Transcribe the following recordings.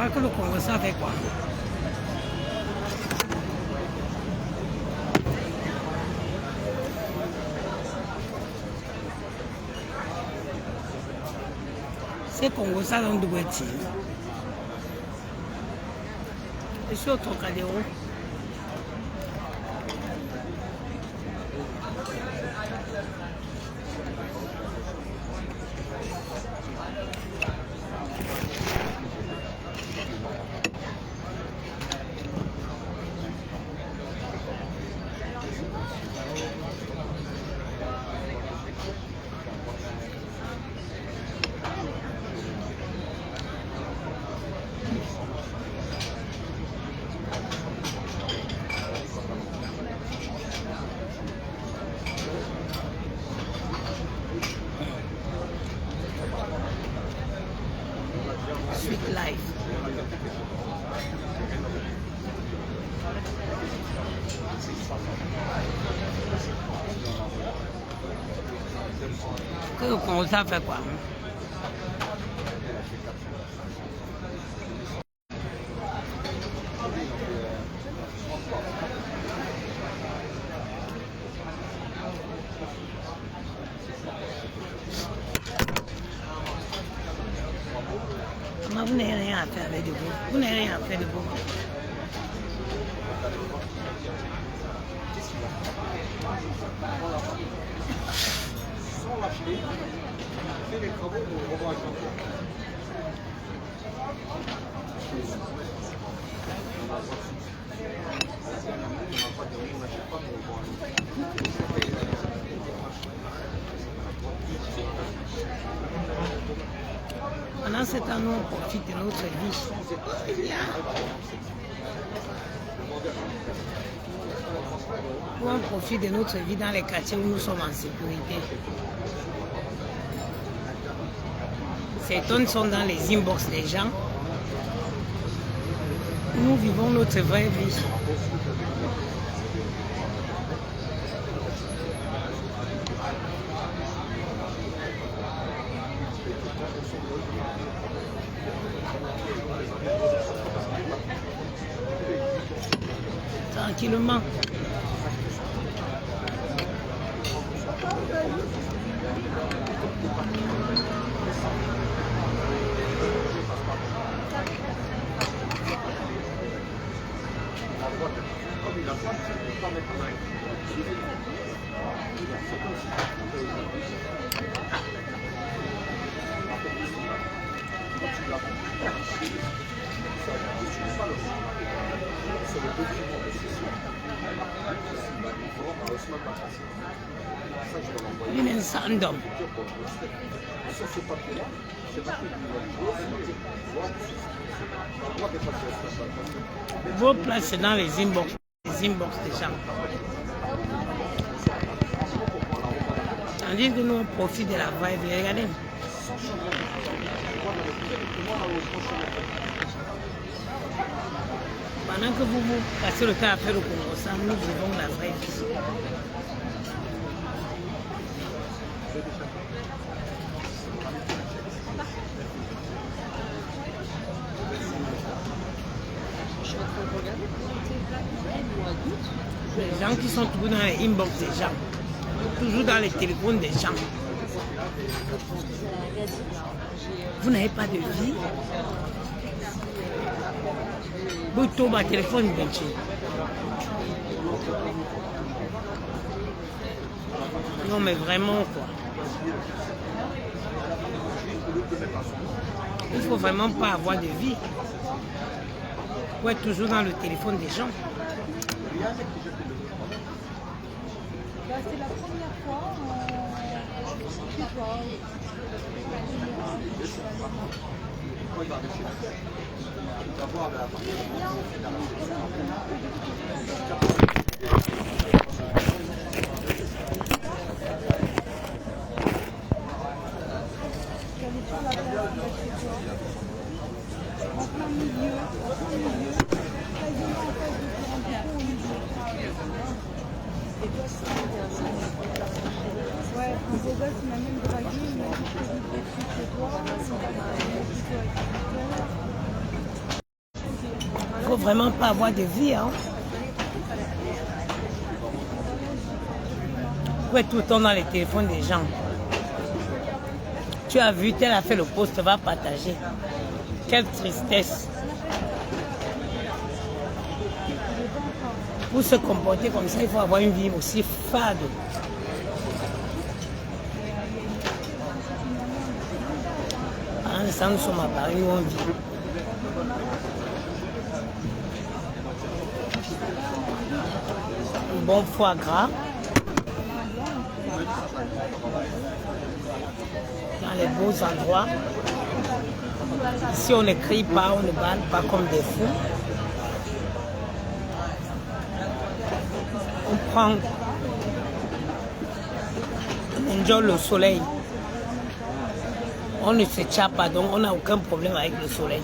crois que le Congo, ça fait quoi? C'est Congo, ça donne du boîtier. Je suis au Trocadéro. Sweet life. Que le Congo, ça fait quoi? Vous n'avez rien à faire avec de vous. Vous n'avez rien à faire de vous. Sans lâcher, fait les travaux pour revoir un chantier. Pendant ce temps, nous, on profite de notre vie. Nous, on profite de notre vie dans les quartiers où nous sommes en sécurité. Certains sont dans les inbox des gens. Nous vivons notre vraie vie. Tranquillement. Une sandom. Vos places c'est dans les inbox des gens. Tandis que nous on profite de la vibe, regardez. Pendant que vous passez le temps à faire le Congo, ça, nous vivons la vraie vie. Les gens qui sont toujours dans les inbox des gens, toujours dans les téléphones des gens. Vous n'avez pas de vie. Vous tombez à téléphone, bien sûr. Non, mais vraiment, quoi. Il ne faut vraiment pas avoir de vie. Pour être toujours dans le téléphone des gens. C'est la première fois en plein milieu, quasiment en face de courant au milieu. Ouais, un beau gosse, il m'a même dragué, il m'a dit que je suis chez toi, faut vraiment pas avoir de vie. Hein. Faut être tout le temps dans les téléphones des gens. Tu as vu, tel a fait le post, va partager. Quelle tristesse. Pour se comporter comme ça, il faut avoir une vie aussi fade. En ça, nous sommes à Paris où on vit. Un bon foie gras. Dans les beaux endroits. Ici, on ne crie pas, on ne balle pas comme des fous. On prend, on enjoy le soleil. On ne se tient pas, donc on n'a aucun problème avec le soleil.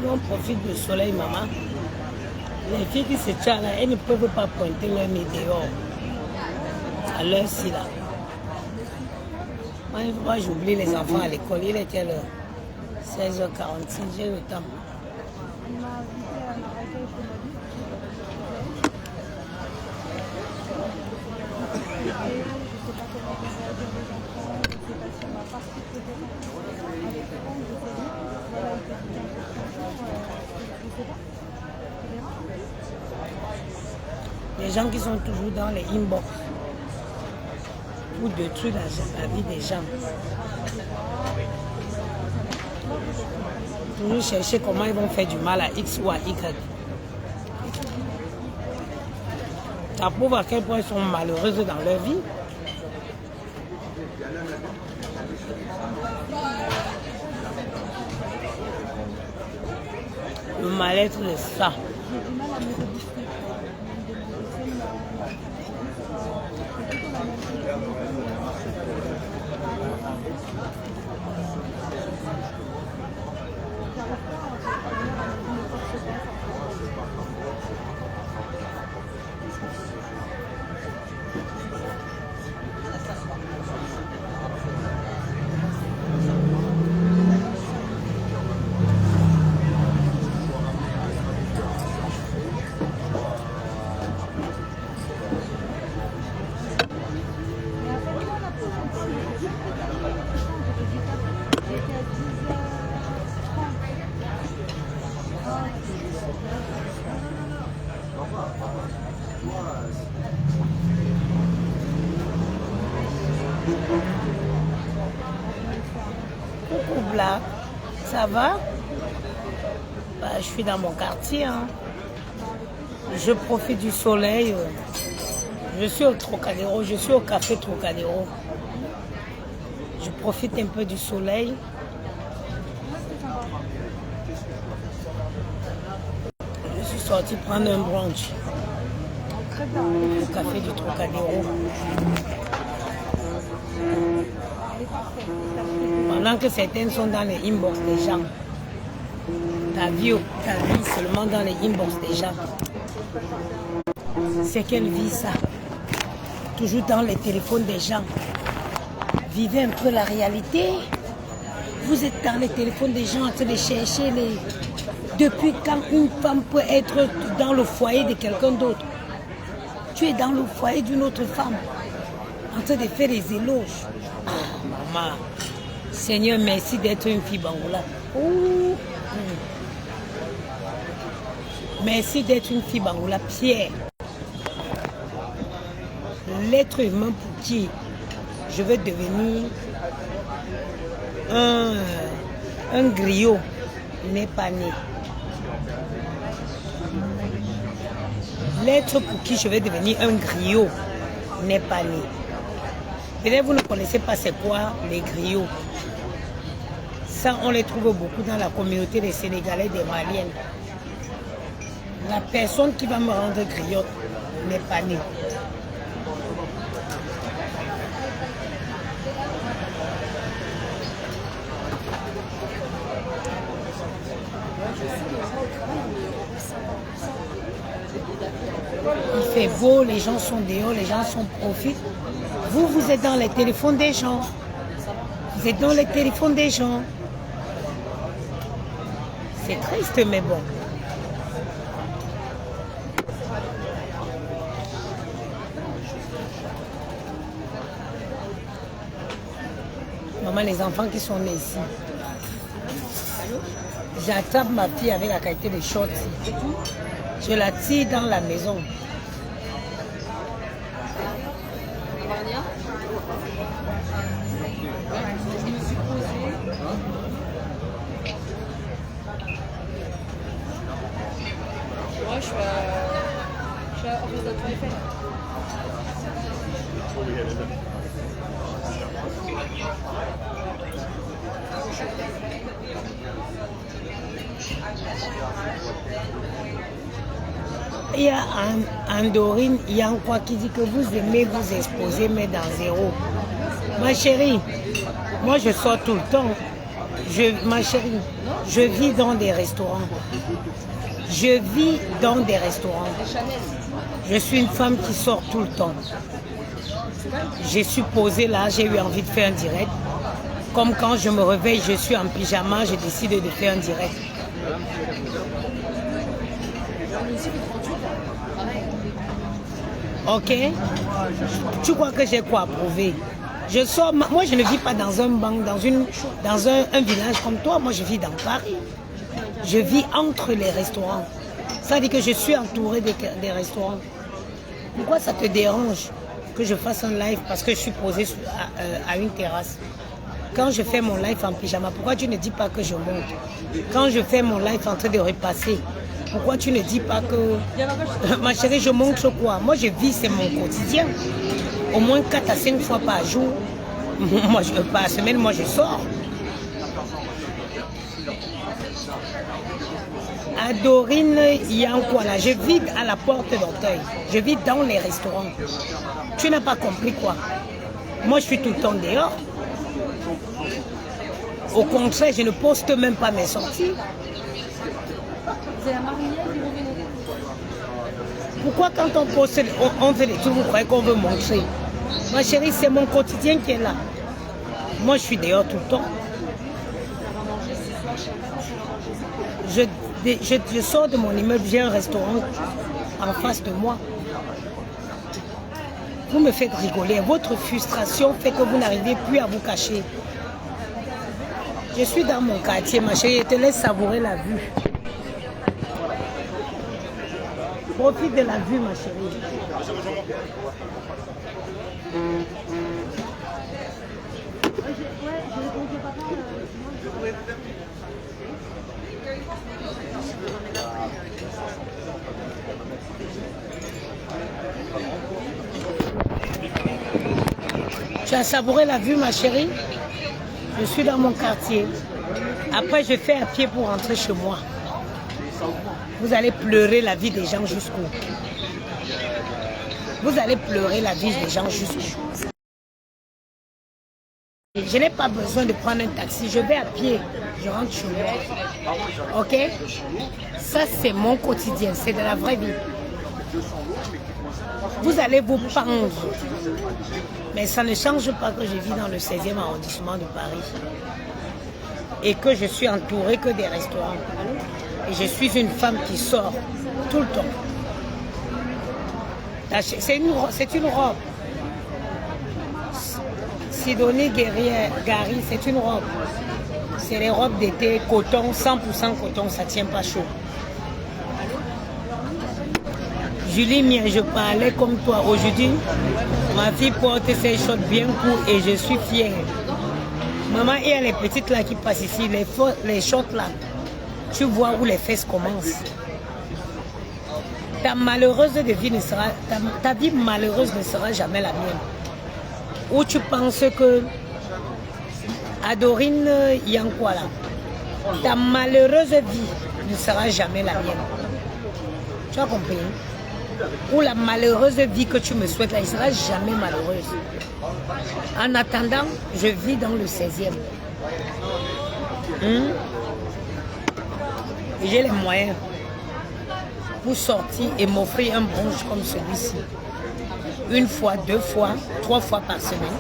On profite du soleil, maman. Les filles qui se tiennent là, elles ne peuvent pas pointer leur nez dehors. À l'heure-ci là. Moi, j'oublie les enfants à l'école. Il était l'heure. 16h46, j'ai le temps. Les gens qui sont toujours dans les inbox pour détruire la vie des gens. Toujours chercher comment ils vont faire du mal à X ou à Y. Ça prouve à quel point ils sont malheureux dans leur vie. Le mal-être de ça. Coucou Black, ça va? Bah, je suis dans mon quartier. Hein. Je profite du soleil. Je suis au Trocadéro, je suis au café Trocadéro. Je profite un peu du soleil. Je suis sorti prendre un brunch au café du Trocadéro. Pendant que certaines sont dans les inbox des gens. Ta vie seulement dans les inbox des gens. C'est quelle vie ça? Toujours dans les téléphones des gens. Vivez un peu la réalité. Vous êtes dans les téléphones des gens en train de chercher les... Depuis quand une femme peut être dans le foyer de quelqu'un d'autre? Tu es dans le foyer d'une autre femme en train de faire des éloges. Ah, maman. Seigneur, merci d'être une fille bangoula. Merci d'être une fille bangoula. Pierre. L'être humain pour qui je veux devenir un griot n'est pas né. L'être pour qui je vais devenir un griot n'est pas né. Peut-être vous ne connaissez pas c'est quoi les griots. Ça, on les trouve beaucoup dans la communauté des Sénégalais, des Maliennes. La personne qui va me rendre griotte n'est pas née. Il fait beau, les gens sont dehors, les gens sont profitent. Vous, vous êtes dans les téléphones des gens. Vous êtes dans les téléphones des gens. C'est triste, mais bon. Maman, les enfants qui sont nés ici. J'attrape ma fille avec la qualité de shorts. Je la tire dans la maison. Moi, je suis en face de la Tour Eiffel. Il y a Andorine Yankwa qui dit que vous aimez vous exposer, mais dans zéro. Ma chérie, moi je sors tout le temps. Ma chérie, je vis dans des restaurants. Je vis dans des restaurants. Je suis une femme qui sort tout le temps. J'ai suis posée là, j'ai eu envie de faire un direct. Comme quand je me réveille, je suis en pyjama, je décide de faire un direct. Ok? Tu crois que j'ai quoi à prouver? Je sors, moi je ne vis pas dans un banc, dans un village comme toi, moi je vis dans Paris. Je vis entre les restaurants. Ça veut dire que je suis entourée des restaurants. Pourquoi ça te dérange que je fasse un live parce que je suis posée à une terrasse? Quand je fais mon live en pyjama, pourquoi tu ne dis pas que je monte? Quand je fais mon live en train de repasser, pourquoi tu ne dis pas que... Ma chérie, je montre quoi? Moi, je vis, c'est mon quotidien. Au moins 4 à 5 fois par jour, moi, par semaine, moi, je sors. À Dorine Yankwala, je vis à la porte d'Auteuil. Je vis dans les restaurants. Tu n'as pas compris quoi? Moi, je suis tout le temps dehors. Au contraire, je ne poste même pas mes sorties. Pourquoi quand on poste, on fait des trucs, vous croyez qu'on veut montrer? Ma chérie, c'est mon quotidien qui est là. Moi, je suis dehors tout le temps. Je sors de mon immeuble, j'ai un restaurant en face de moi. Vous me faites rigoler. Votre frustration fait que vous n'arrivez plus à vous cacher. Je suis dans mon quartier, ma chérie, je te laisse savourer la vue. Profite de la vue, ma chérie. Tu as savouré la vue, ma chérie? Je suis dans mon quartier. Après, je fais à pied pour rentrer chez moi. Vous allez pleurer la vie des gens jusqu'où? Vous allez pleurer la vie des gens jusqu'où? Je n'ai pas besoin de prendre un taxi. Je vais à pied. Je rentre chez moi. Ok? Ça, c'est mon quotidien. C'est de la vraie vie. Vous allez vous pendre. Mais ça ne change pas que je vis dans le 16e arrondissement de Paris. Et que je suis entourée que des restaurants. Et je suis une femme qui sort tout le temps. C'est une robe. Sidonie Gary, c'est une robe. C'est les robes d'été, coton, 100% coton, ça ne tient pas chaud. Julie, mien, je parlais comme toi aujourd'hui. Ma fille porte ses shorts bien courts et je suis fière. Maman, il y a les petites là qui passent ici, les shorts là. Tu vois où les fesses commencent. Ta vie malheureuse ne sera jamais la mienne. Où tu penses que Adorine Yankwala, ta malheureuse vie ne sera jamais la mienne. Tu as compris? Pour la malheureuse vie que tu me souhaites, elle ne sera jamais malheureuse. En attendant, je vis dans le 16e. J'ai les moyens pour sortir et m'offrir un brunch comme celui-ci. 1 fois, 2 fois, 3 fois par semaine.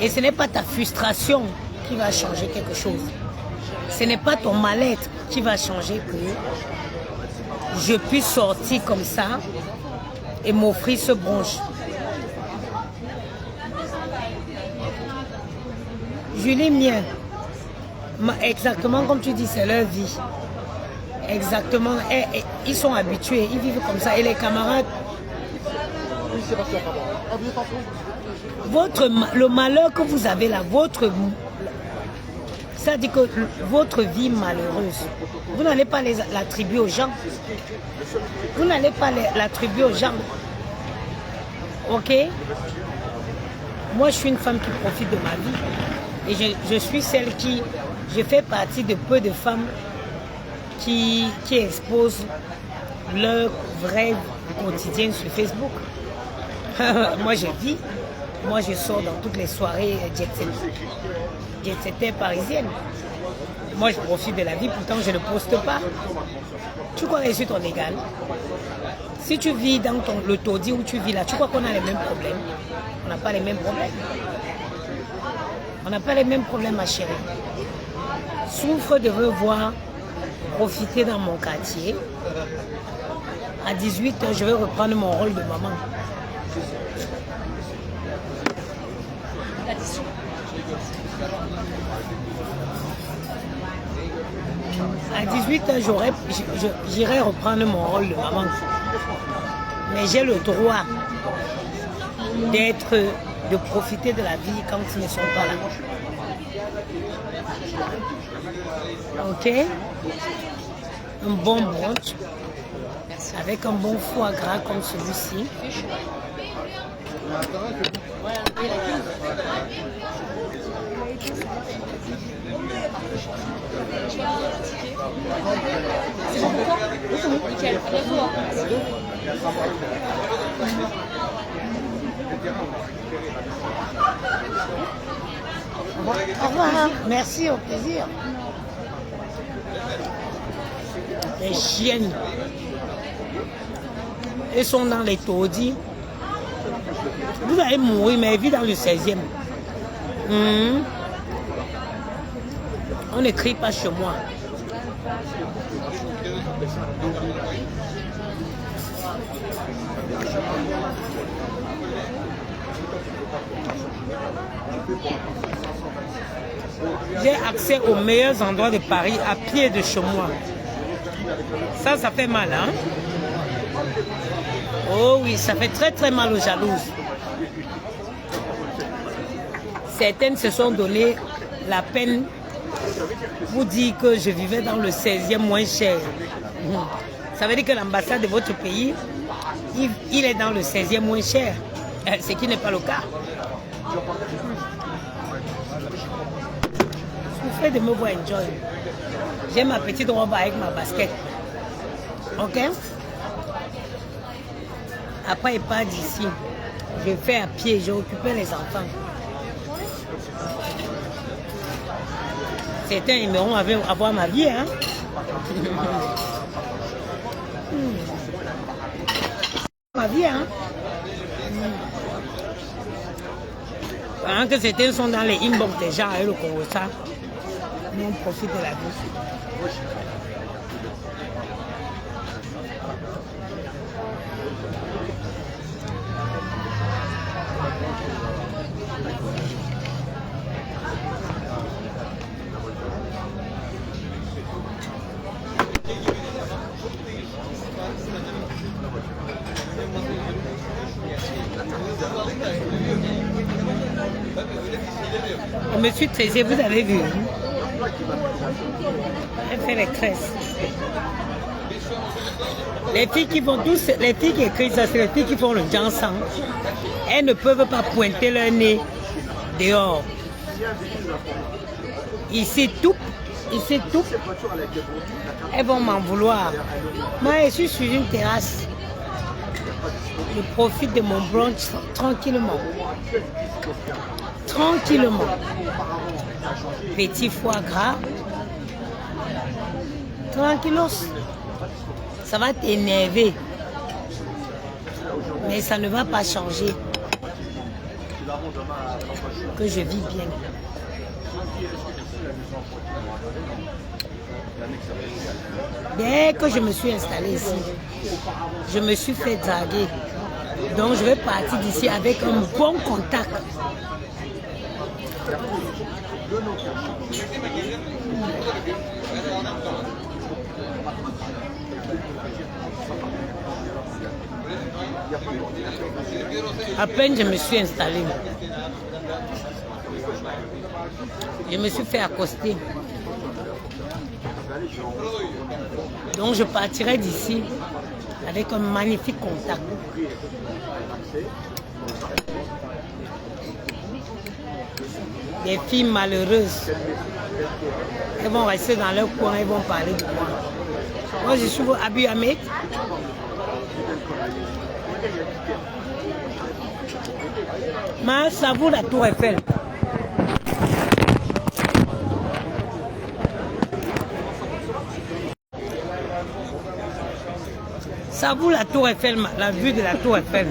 Et ce n'est pas ta frustration qui va changer quelque chose. Ce n'est pas ton mal-être qui va changer que je puisse sortir comme ça et m'offrir ce brunch. Julie Mien, exactement comme tu dis, c'est leur vie. Exactement. Et ils sont habitués, ils vivent comme ça. Et les camarades, le malheur que vous avez là, ça dit que votre vie malheureuse, vous n'allez pas l'attribuer aux gens. Vous n'allez pas l'attribuer aux gens. Ok? Moi, je suis une femme qui profite de ma vie. Et je suis celle je fais partie de peu de femmes qui exposent leur vrai quotidien sur Facebook. Moi, je vis. Moi, je sors dans toutes les soirées jet-setter parisiennes. Moi, je profite de la vie, pourtant, je ne poste pas. Tu crois que je suis ton égal? Si tu vis dans le taudis où tu vis là, tu crois qu'on a les mêmes problèmes? On n'a pas les mêmes problèmes. On n'a pas les mêmes problèmes, ma chérie. Souffre de revoir profiter dans mon quartier. À 18h, je vais reprendre mon rôle de maman. À 18h, j'irai reprendre mon rôle de maman. Mais j'ai le droit de profiter de la vie quand ils ne sont pas là. Ok? Un bon brunch avec un bon foie gras comme celui-ci. Nickel, à bientôt. Au revoir. Merci, au plaisir. Les chiennes. Elles sont dans les taudis. Vous allez mourir, mais elles vivent dans le 16e. On n'écrit pas chez moi. J'ai accès aux meilleurs endroits de Paris à pied de chez moi. Ça fait mal, hein? Oh oui, ça fait très très mal aux jalouses. Certaines se sont donné la peine pour dire que je vivais dans le 16e moins cher. Ça veut dire que l'ambassade de votre pays, il est dans le 16e moins cher, ce qui n'est pas le cas. Souffrez de me voir enjoy. J'ai ma petite robe avec ma basket. Ok? Après, il part d'ici. Je fais à pied, j'ai occupé les enfants. Certains aimeront avoir ma vie, hein? Ma vie, hein? Pendant que certains sont dans les inbox des gens avec le Congo, ça, nous on profite de la vie. Monsieur Trésor, vous avez vu, elle fait les tresses. Les filles qui font tous, les filles qui écrivent ça, c'est les filles qui font le dansant. Elles ne peuvent pas pointer leur nez dehors. Ici, tout, Et c'est tout. Elles vont m'en vouloir. Moi, je suis sur une terrasse. Je profite de mon brunch tranquillement. Tranquillement. Petit foie gras. Tranquillos. Ça va t'énerver. Mais ça ne va pas changer. Que je vis bien. Dès que je me suis installée ici, je me suis fait draguer. Donc je vais partir d'ici avec un bon contact. À peine je me suis installée, je me suis fait accoster. Donc je partirai d'ici avec un magnifique contact. Des filles malheureuses, elles vont rester dans leur coin, elles vont parler de moi. Moi je suis Abiy Ahmed. Mais ça vaut la Tour Eiffel. Ça vaut la Tour Eiffel, la vue de la Tour Eiffel.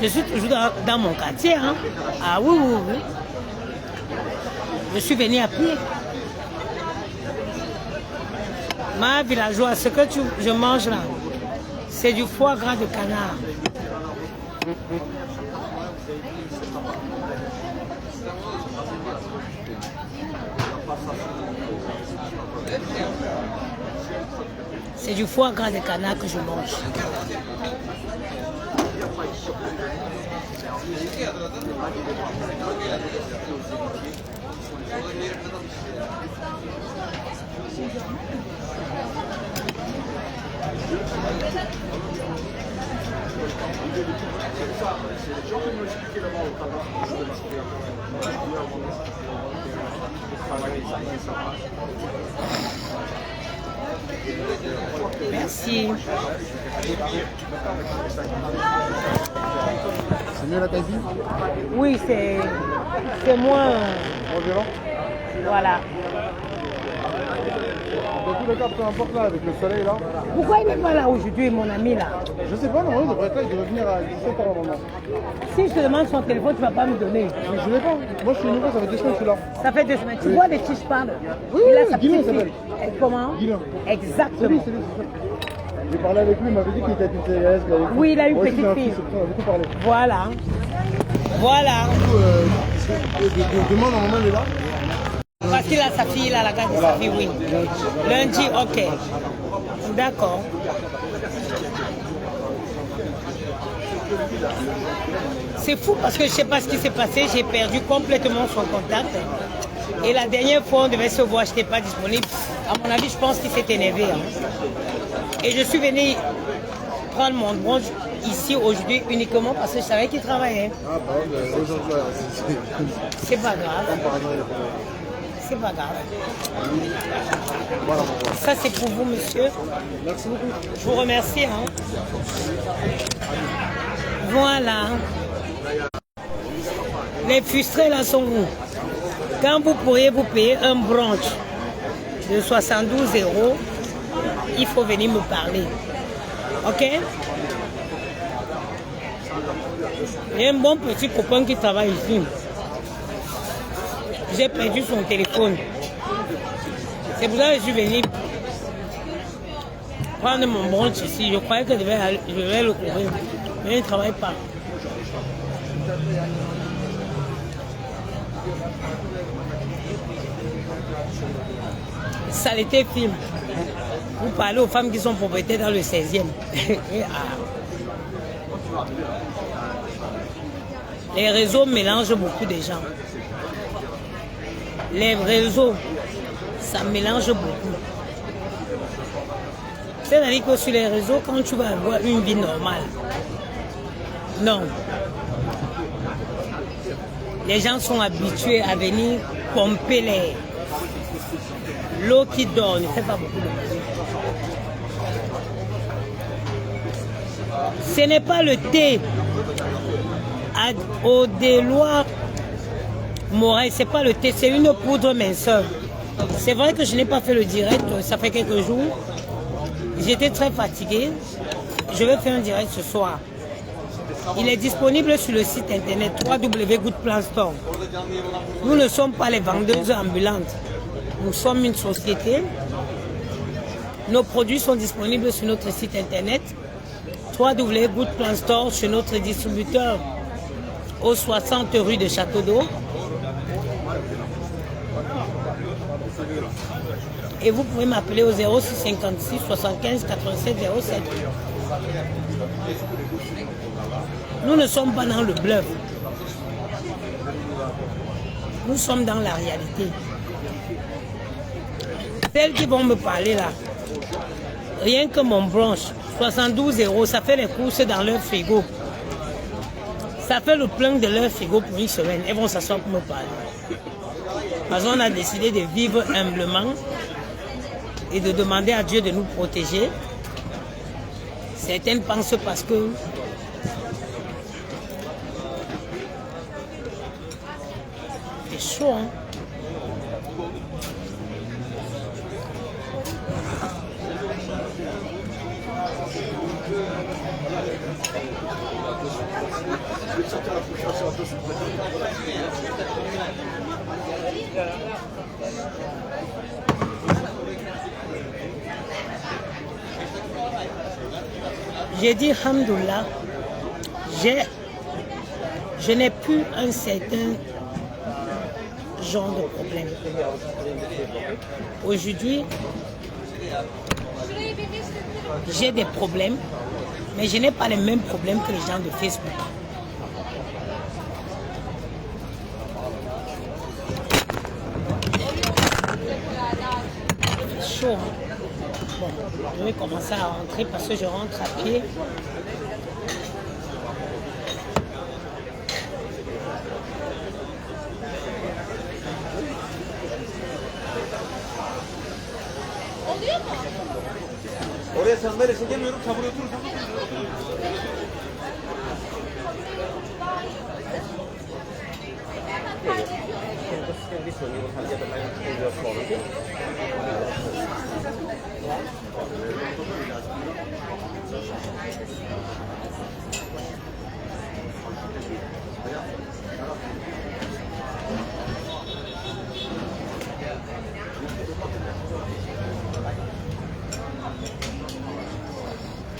Je suis toujours dans mon quartier. Hein? Ah oui, oui, oui. Je suis venu à pied. Ma villageoise, ce que je mange là, c'est du foie gras de canard. C'est du foie gras de canard que je mange. Merci. C'est mieux la quasi? Oui, c'est moins... Moins violent? Voilà. Dans tous les cas, peu importe là, avec le soleil là. Pourquoi il n'est pas là aujourd'hui, mon ami là? Je sais pas, non, il devrait être là, il devrait venir à 17h normalement. Si je te demande son téléphone, tu ne vas pas me donner. Mais je l'ai pas. Moi je suis nouveau, ça fait 2 semaines que je suis là. Ça fait 2 semaines. Tu vois de qui je parle? Oui, Il a oui, sa Guilain petite s'appelle. fille. Comment? Guilain. Exactement. C'est lui, c'est ça. J'ai parlé avec lui, il m'avait dit qu'il était une CRS. Oui, il a une Moi, petite fille. On a beaucoup parlé. Voilà. Voilà. Demain, normalement, il est là. Parce qu'il a sa fille, il a la garde de sa fille, oui. Lundi, ok. D'accord. C'est fou parce que je ne sais pas ce qui s'est passé, j'ai perdu complètement son contact. Et la dernière fois, on devait se voir, je n'étais pas disponible. À mon avis, je pense qu'il s'est énervé. Hein. Et je suis venue prendre mon brunch ici aujourd'hui uniquement parce que je savais qu'il travaillait. Ah bah aujourd'hui, c'est pas grave. C'est pas grave. Voilà. Ça, c'est pour vous, monsieur. Merci beaucoup. Je vous remercie. Hein. Voilà. Les frustrés là sont où? Quand vous pourriez vous payer un brunch de 72 €, il faut venir me parler. Ok? Il y a un bon petit copain qui travaille ici. J'ai perdu son téléphone. C'est pour ça que je suis venu prendre mon brunch ici. Je croyais que je vais le trouver. Mais il ne travaille pas. Saleté film. Vous parlez aux femmes qui sont propriétaires dans le 16e. Les réseaux mélangent beaucoup de gens. Les réseaux, ça mélange beaucoup. C'est-à-dire que sur les réseaux, quand tu vas avoir une vie normale, non. Les gens sont habitués à venir pomper l'eau qui dort, ne fait pas beaucoup de bruit. Ce n'est pas le thé au déloir Moret, c'est pas le thé, c'est une poudre minceur. C'est vrai que je n'ai pas fait le direct, ça fait quelques jours. J'étais très fatiguée. Je vais faire un direct ce soir. Il est disponible sur le site internet www.goodplanstore. Nous ne sommes pas les vendeuses ambulantes. Nous sommes une société. Nos produits sont disponibles sur notre site internet www.goodplanstore, chez notre distributeur au 60 rue de Château d'Eau. Et vous pouvez m'appeler au 0656 75 87 07. Nous ne sommes pas dans le bluff. Nous sommes dans la réalité. Celles qui vont me parler là, rien que mon branche, 72 €, ça fait les courses dans leur frigo. Ça fait le plein de leur frigo pour une semaine. Elles vont s'asseoir pour me parler. Parce qu'on a décidé de vivre humblement et de demander à Dieu de nous protéger. Certaines pensent parce que c'est chaud, hein? J'ai dit Hamdoullah, je n'ai plus un certain genre de problème. Aujourd'hui, j'ai des problèmes, mais je n'ai pas les mêmes problèmes que les gens de Facebook. C'est chaud, hein? Bon, je vais commencer à rentrer parce que je rentre à pied. Oraya sen verirsin gelmiyorum kabul oturursun.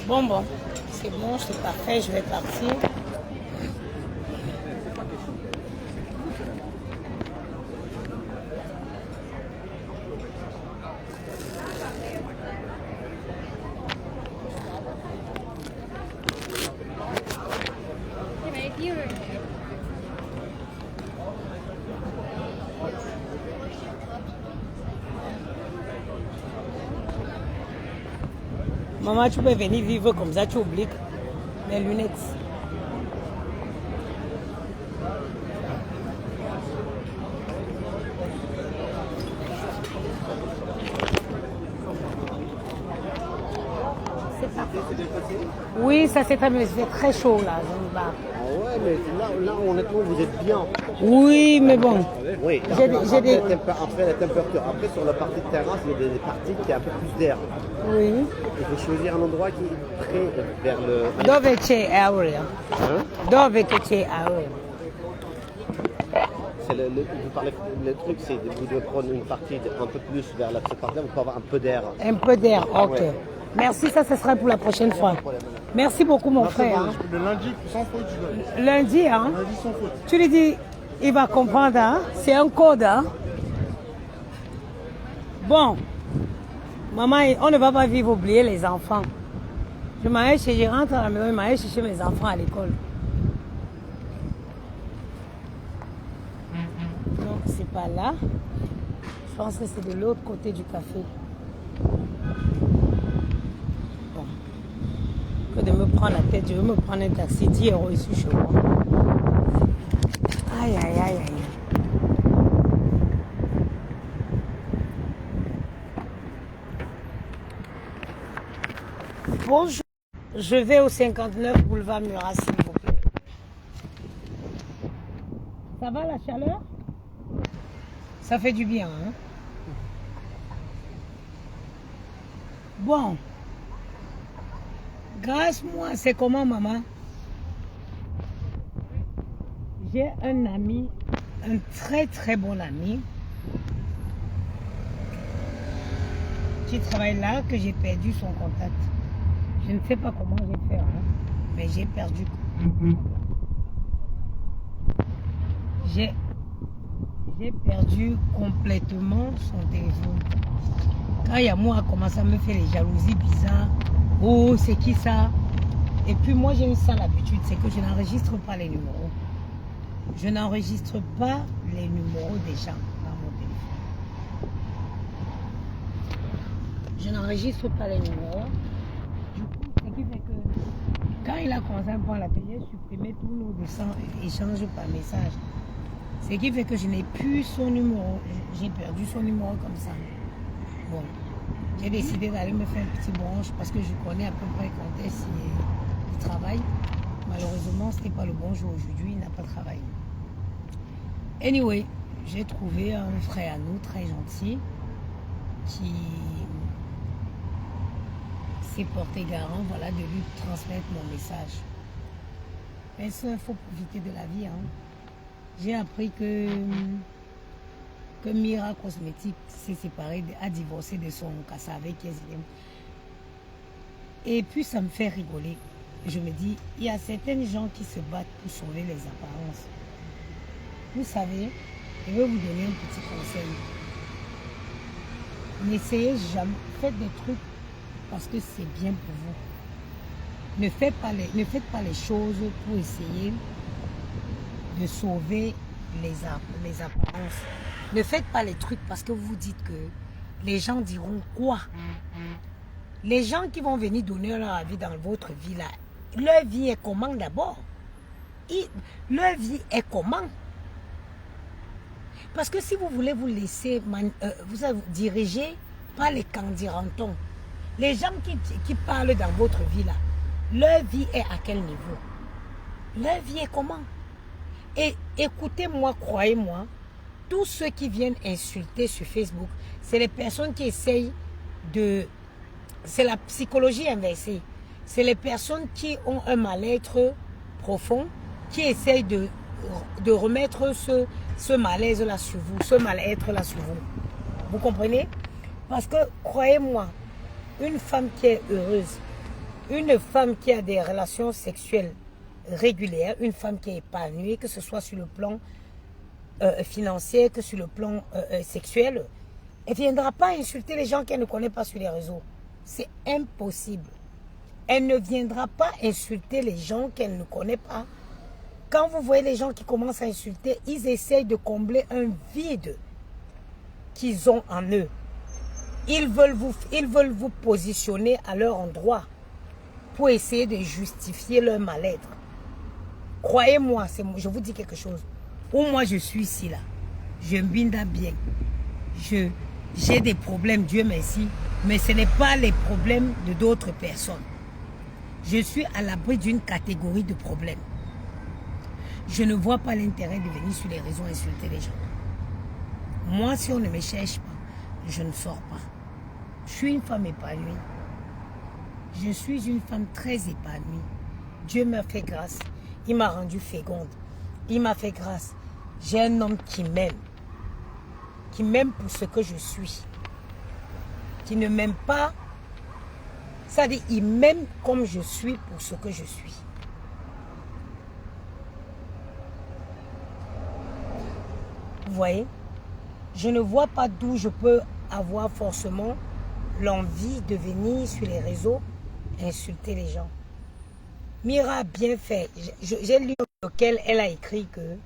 Bon, c'est bon, c'est parfait, je vais partir. Maman, tu peux venir vivre comme ça, tu oublies mes lunettes. C'est parfait. Oui, ça c'est très bien, c'est très chaud là, Zanzibar. Ah ouais, mais là, honnêtement, vous êtes bien. Oui, mais bon. Oui, J'ai des- après la température. Après, sur la partie de terrasse, il y a des parties qui ont un peu plus d'air. Oui. Il faut choisir un endroit qui est près vers le... Dove c'è area? Hein? Dove che c'è area? C'est vous parlez, le truc, c'est que vous devez prendre une partie un peu plus vers la séparation pour avoir un peu d'air. Un peu d'air, ok. Ouais. Merci, ça ce sera pour la prochaine fois. Merci beaucoup mon frère. hein. Le lundi, sans faute, tu donnes. Lundi, hein? Lundi, sans faute. Tu lui dis, il va comprendre, hein? C'est un code, hein? Bon, maman, on ne va pas vivre oublier les enfants. Je rentre à la maison, je m'allais chercher mes enfants à l'école. Non, c'est pas là. Je pense que c'est de l'autre côté du café. que de me prendre la tête. Je veux me prendre un taxi, 10 € ici chez moi. Aïe, aïe, aïe, aïe. Bonjour, je vais au 59 boulevard Murat, s'il vous plaît. Ça va la chaleur? Ça fait du bien, hein? Bon. Grâce-moi, c'est comment, maman? J'ai un ami, un très très bon ami, qui travaille là, que j'ai perdu son contact. Je ne sais pas comment j'ai fait, hein, mais j'ai perdu. J'ai perdu complètement son téléphone. Quand Yamou a commencé à me faire les jalousies bizarres, oh c'est qui ça? Et puis moi j'ai une sale habitude, c'est que je n'enregistre pas les numéros. Je n'enregistre pas les numéros des gens dans mon téléphone. Je n'enregistre pas les numéros. Du coup, ce qui fait que quand il a commencé à prendre la télé, j'ai supprimé tous nos échanges par message. Ce qui fait que je n'ai plus son numéro. J'ai perdu son numéro comme ça. Bon, j'ai décidé d'aller me faire un petit branche parce que je connais à peu près quand est-ce qu'il travaille. Malheureusement, ce n'était pas le bon jour aujourd'hui, il n'a pas travaillé. Anyway, j'ai trouvé un frère à nous très gentil qui s'est porté garant, voilà, de lui transmettre mon message. Mais ça, il faut profiter de la vie, hein. J'ai appris que Mira Cosmétique s'est séparée, a divorcé de son cassa avec Kézilem. Et puis ça me fait rigoler. Je me dis, il y a certaines gens qui se battent pour sauver les apparences. Vous savez, je vais vous donner un petit conseil. N'essayez jamais, faites des trucs parce que c'est bien pour vous. Ne faites pas les choses pour essayer de sauver les apparences. Ne faites pas les trucs parce que vous vous dites que les gens diront quoi? Les gens qui vont venir donner leur avis dans votre vie là, leur vie est comment d'abord? Leur vie est comment? Parce que si vous voulez vous laisser vous diriger par les candirantons, les gens qui parlent dans votre vie là, leur vie est à quel niveau? Leur vie est comment? Et écoutez-moi, croyez-moi, tous ceux qui viennent insulter sur Facebook, c'est les personnes qui essayent de... C'est la psychologie inversée. C'est les personnes qui ont un mal-être profond, qui essayent de remettre ce malaise-là sur vous, ce mal-être-là sur vous. Vous comprenez? Parce que, croyez-moi, une femme qui est heureuse, une femme qui a des relations sexuelles régulières, une femme qui est épanouie, que ce soit sur le plan financier, que sur le plan sexuel, elle ne viendra pas insulter les gens qu'elle ne connaît pas sur les réseaux. C'est impossible. Elle ne viendra pas insulter les gens qu'elle ne connaît pas. Quand vous voyez les gens qui commencent à insulter, ils essayent de combler un vide qu'ils ont en eux. Ils veulent vous positionner à leur endroit pour essayer de justifier leur mal-être. Croyez-moi, je vous dis quelque chose. Où moi je suis ici là, je m'binda bien. J'ai des problèmes, Dieu merci, mais ce n'est pas les problèmes de d'autres personnes. Je suis à l'abri d'une catégorie de problèmes. Je ne vois pas l'intérêt de venir sur les réseaux insulter les gens. Moi, si on ne me cherche pas, je ne sors pas. Je suis une femme épanouie. Je suis une femme très épanouie. Dieu m'a fait grâce. Il m'a rendue féconde. Il m'a fait grâce. J'ai un homme qui m'aime. Qui m'aime pour ce que je suis. Qui ne m'aime pas. C'est-à-dire, il m'aime comme je suis pour ce que je suis. Vous voyez? Je ne vois pas d'où je peux avoir forcément l'envie de venir sur les réseaux insulter les gens. Mira a bien fait. J'ai lu auquel elle a écrit que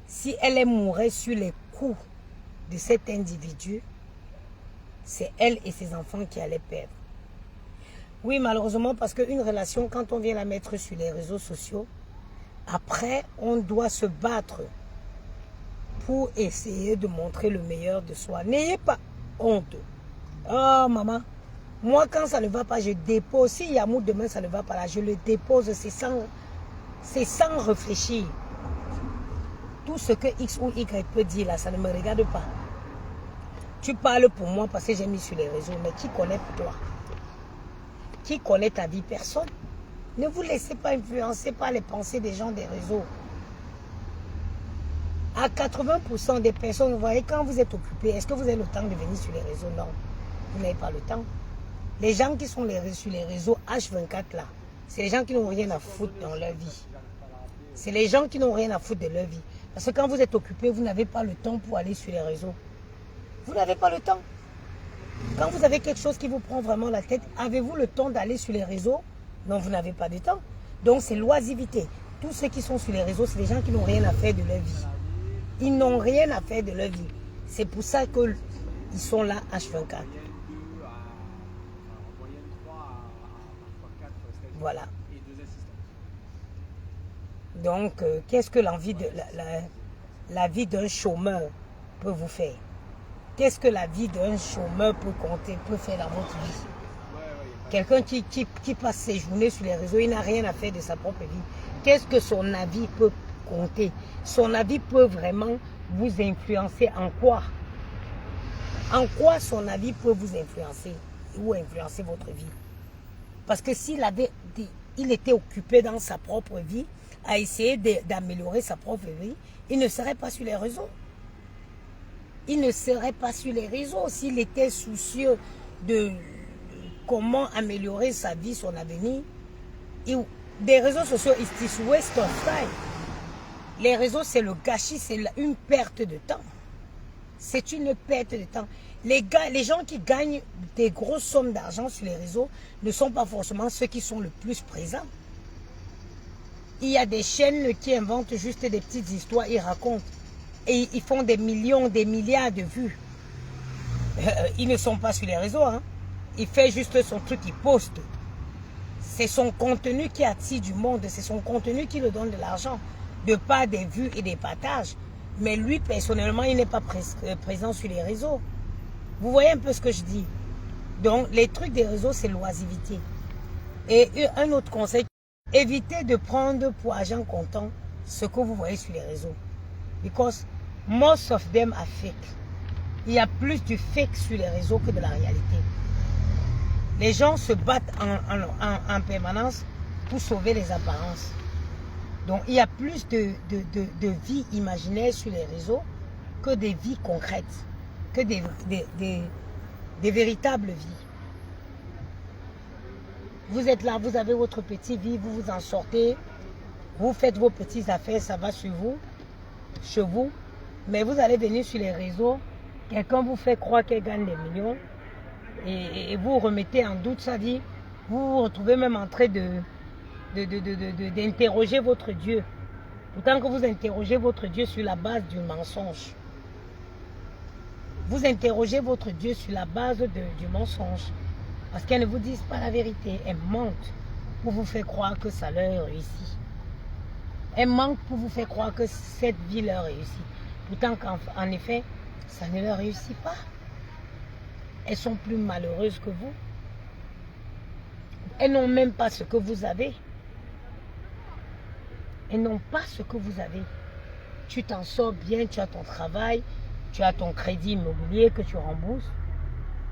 si elle mourait sur les coups de cet individu, c'est elle et ses enfants qui allaient perdre. Oui, malheureusement, parce qu'une relation, quand on vient la mettre sur les réseaux sociaux, après, on doit se battre pour essayer de montrer le meilleur de soi. N'ayez pas honte. Oh, maman, moi, quand ça ne va pas, je dépose. Si Yamou, demain, ça ne va pas là, je le dépose. C'est sans réfléchir. Tout ce que X ou Y peut dire là, ça ne me regarde pas. Tu parles pour moi parce que j'ai mis sur les réseaux, mais qui connaît toi? Qui connaît ta vie? Personne. Ne vous laissez pas influencer par les pensées des gens des réseaux. À 80% des personnes, vous voyez, quand vous êtes occupé, est-ce que vous avez le temps de venir sur les réseaux? Non, vous n'avez pas le temps. Les gens qui sont sur les réseaux H24 là, c'est les gens qui n'ont rien à foutre dans leur vie. C'est les gens qui n'ont rien à foutre de leur vie. Parce que quand vous êtes occupé, vous n'avez pas le temps pour aller sur les réseaux. Vous n'avez pas le temps. Quand vous avez quelque chose qui vous prend vraiment la tête, avez-vous le temps d'aller sur les réseaux? Non, vous n'avez pas de temps. Donc c'est l'oisiveté. Tous ceux qui sont sur les réseaux, c'est des gens qui n'ont rien à faire de leur vie. Ils n'ont rien à faire de leur vie. C'est pour ça qu'ils sont là H24. Voilà. Donc, qu'est-ce que l'envie de la vie d'un chômeur peut vous faire? Qu'est-ce que la vie d'un chômeur peut compter, peut faire dans votre vie? Quelqu'un qui passe ses journées sur les réseaux, il n'a rien à faire de sa propre vie. Qu'est-ce que son avis peut compter? Son avis peut vraiment vous influencer en quoi? En quoi son avis peut vous influencer ou influencer votre vie? Parce que il était occupé dans sa propre vie, à essayer d'améliorer sa propre vie, il ne serait pas sur les réseaux. Il ne serait pas sur les réseaux s'il était soucieux de comment améliorer sa vie, son avenir. Des réseaux sociaux, it's waste of time. Les réseaux, c'est le gâchis, c'est une perte de temps. C'est une perte de temps. Les gens qui gagnent des grosses sommes d'argent sur les réseaux ne sont pas forcément ceux qui sont le plus présents. Il y a des chaînes qui inventent juste des petites histoires, ils racontent. Et ils font des millions, des milliards de vues. Ils ne sont pas sur les réseaux. Hein. Il fait juste son truc, il poste. C'est son contenu qui attire du monde. C'est son contenu qui lui donne de l'argent. De par des vues et des partages. Mais lui, personnellement, il n'est pas présent sur les réseaux. Vous voyez un peu ce que je dis. Donc, les trucs des réseaux, c'est l'oisiveté. Et un autre conseil, évitez de prendre pour argent comptant ce que vous voyez sur les réseaux. Because most of them are fake. Il y a plus du fake sur les réseaux que de la réalité. Les gens se battent en permanence pour sauver les apparences. Donc, il y a plus de vie imaginaire sur les réseaux que des vies concrètes, que des véritables vies. Vous êtes là, vous avez votre petite vie, vous vous en sortez, vous faites vos petites affaires, ça va sur vous, chez vous, mais vous allez venir sur les réseaux, quelqu'un vous fait croire qu'elle gagne des millions et vous remettez en doute sa vie, vous vous retrouvez même en train d'interroger votre Dieu. Pourtant que vous interrogez votre Dieu sur la base du mensonge. Vous interrogez votre Dieu sur la base du mensonge. Parce qu'elles ne vous disent pas la vérité. Elles mentent pour vous faire croire que ça leur réussit. Elles mentent pour vous faire croire que cette vie leur réussit. Pourtant qu'en effet, ça ne leur réussit pas. Elles sont plus malheureuses que vous. Elles n'ont même pas ce que vous avez. Elles n'ont pas ce que vous avez. Tu t'en sors bien, tu as ton travail, tu as ton crédit immobilier que tu rembourses.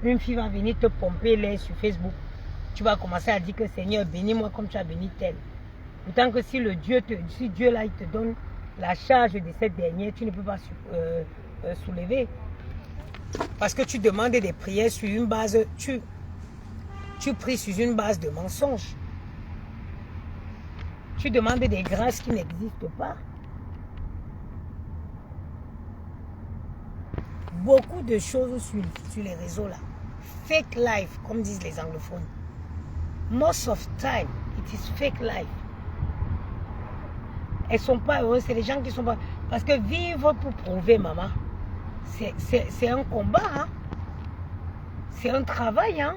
Une fille va venir te pomper l'air sur Facebook. Tu vas commencer à dire que Seigneur, bénis-moi comme tu as béni tel. Pourtant que si Dieu là, il te donne la charge de cette dernière, tu ne peux pas soulever. Parce que tu demandes des prières sur une base, tu pries sur une base de mensonges. Tu demandes des grâces qui n'existent pas. Beaucoup de choses sur les réseaux là. Fake life, comme disent les anglophones. Most of time, it is fake life. Elles ne sont pas heureuses, c'est les gens qui sont pas... Parce que vivre pour prouver, maman, c'est un combat. Hein? C'est un travail. Hein?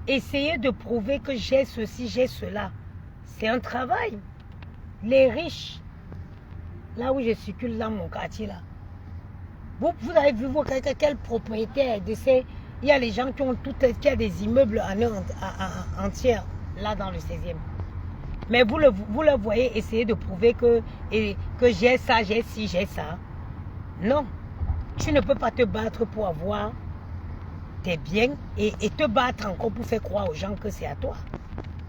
essayer de prouver que j'ai ceci, j'ai cela. C'est un travail. Les riches, là où je circule dans mon quartier, là, vous avez vu quel propriétaire de ces... Il y a les gens qui ont qui a des immeubles en entier, là dans le 16e. Mais vous le voyez essayer de prouver que j'ai ça, j'ai ci, j'ai ça. Non. Tu ne peux pas te battre pour avoir tes biens et te battre encore pour faire croire aux gens que c'est à toi.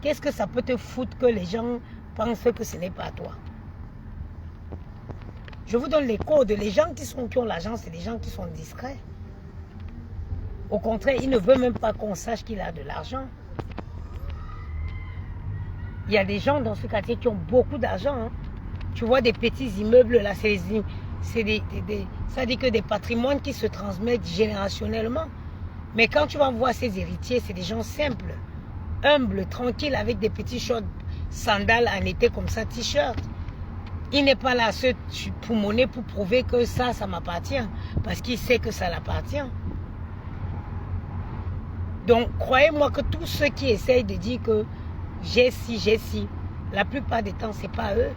Qu'est-ce que ça peut te foutre que les gens pensent que ce n'est pas à toi? Je vous donne les codes. Les gens qui ont l'argent, c'est des gens qui sont discrets. Au contraire, ils ne veulent même pas qu'on sache qu'il a de l'argent. Il y a des gens dans ce quartier qui ont beaucoup d'argent. Hein. Tu vois des petits immeubles là, ça dit que des patrimoines qui se transmettent générationnellement. Mais quand tu vas voir ces héritiers, c'est des gens simples, humbles, tranquilles, avec des petits shorts, sandales en été comme ça, t-shirt. Il n'est pas là à se poumonner pour prouver que ça m'appartient. Parce qu'il sait que ça l'appartient. Donc, croyez-moi que tous ceux qui essayent de dire que j'ai ci, la plupart des temps, ce n'est pas eux.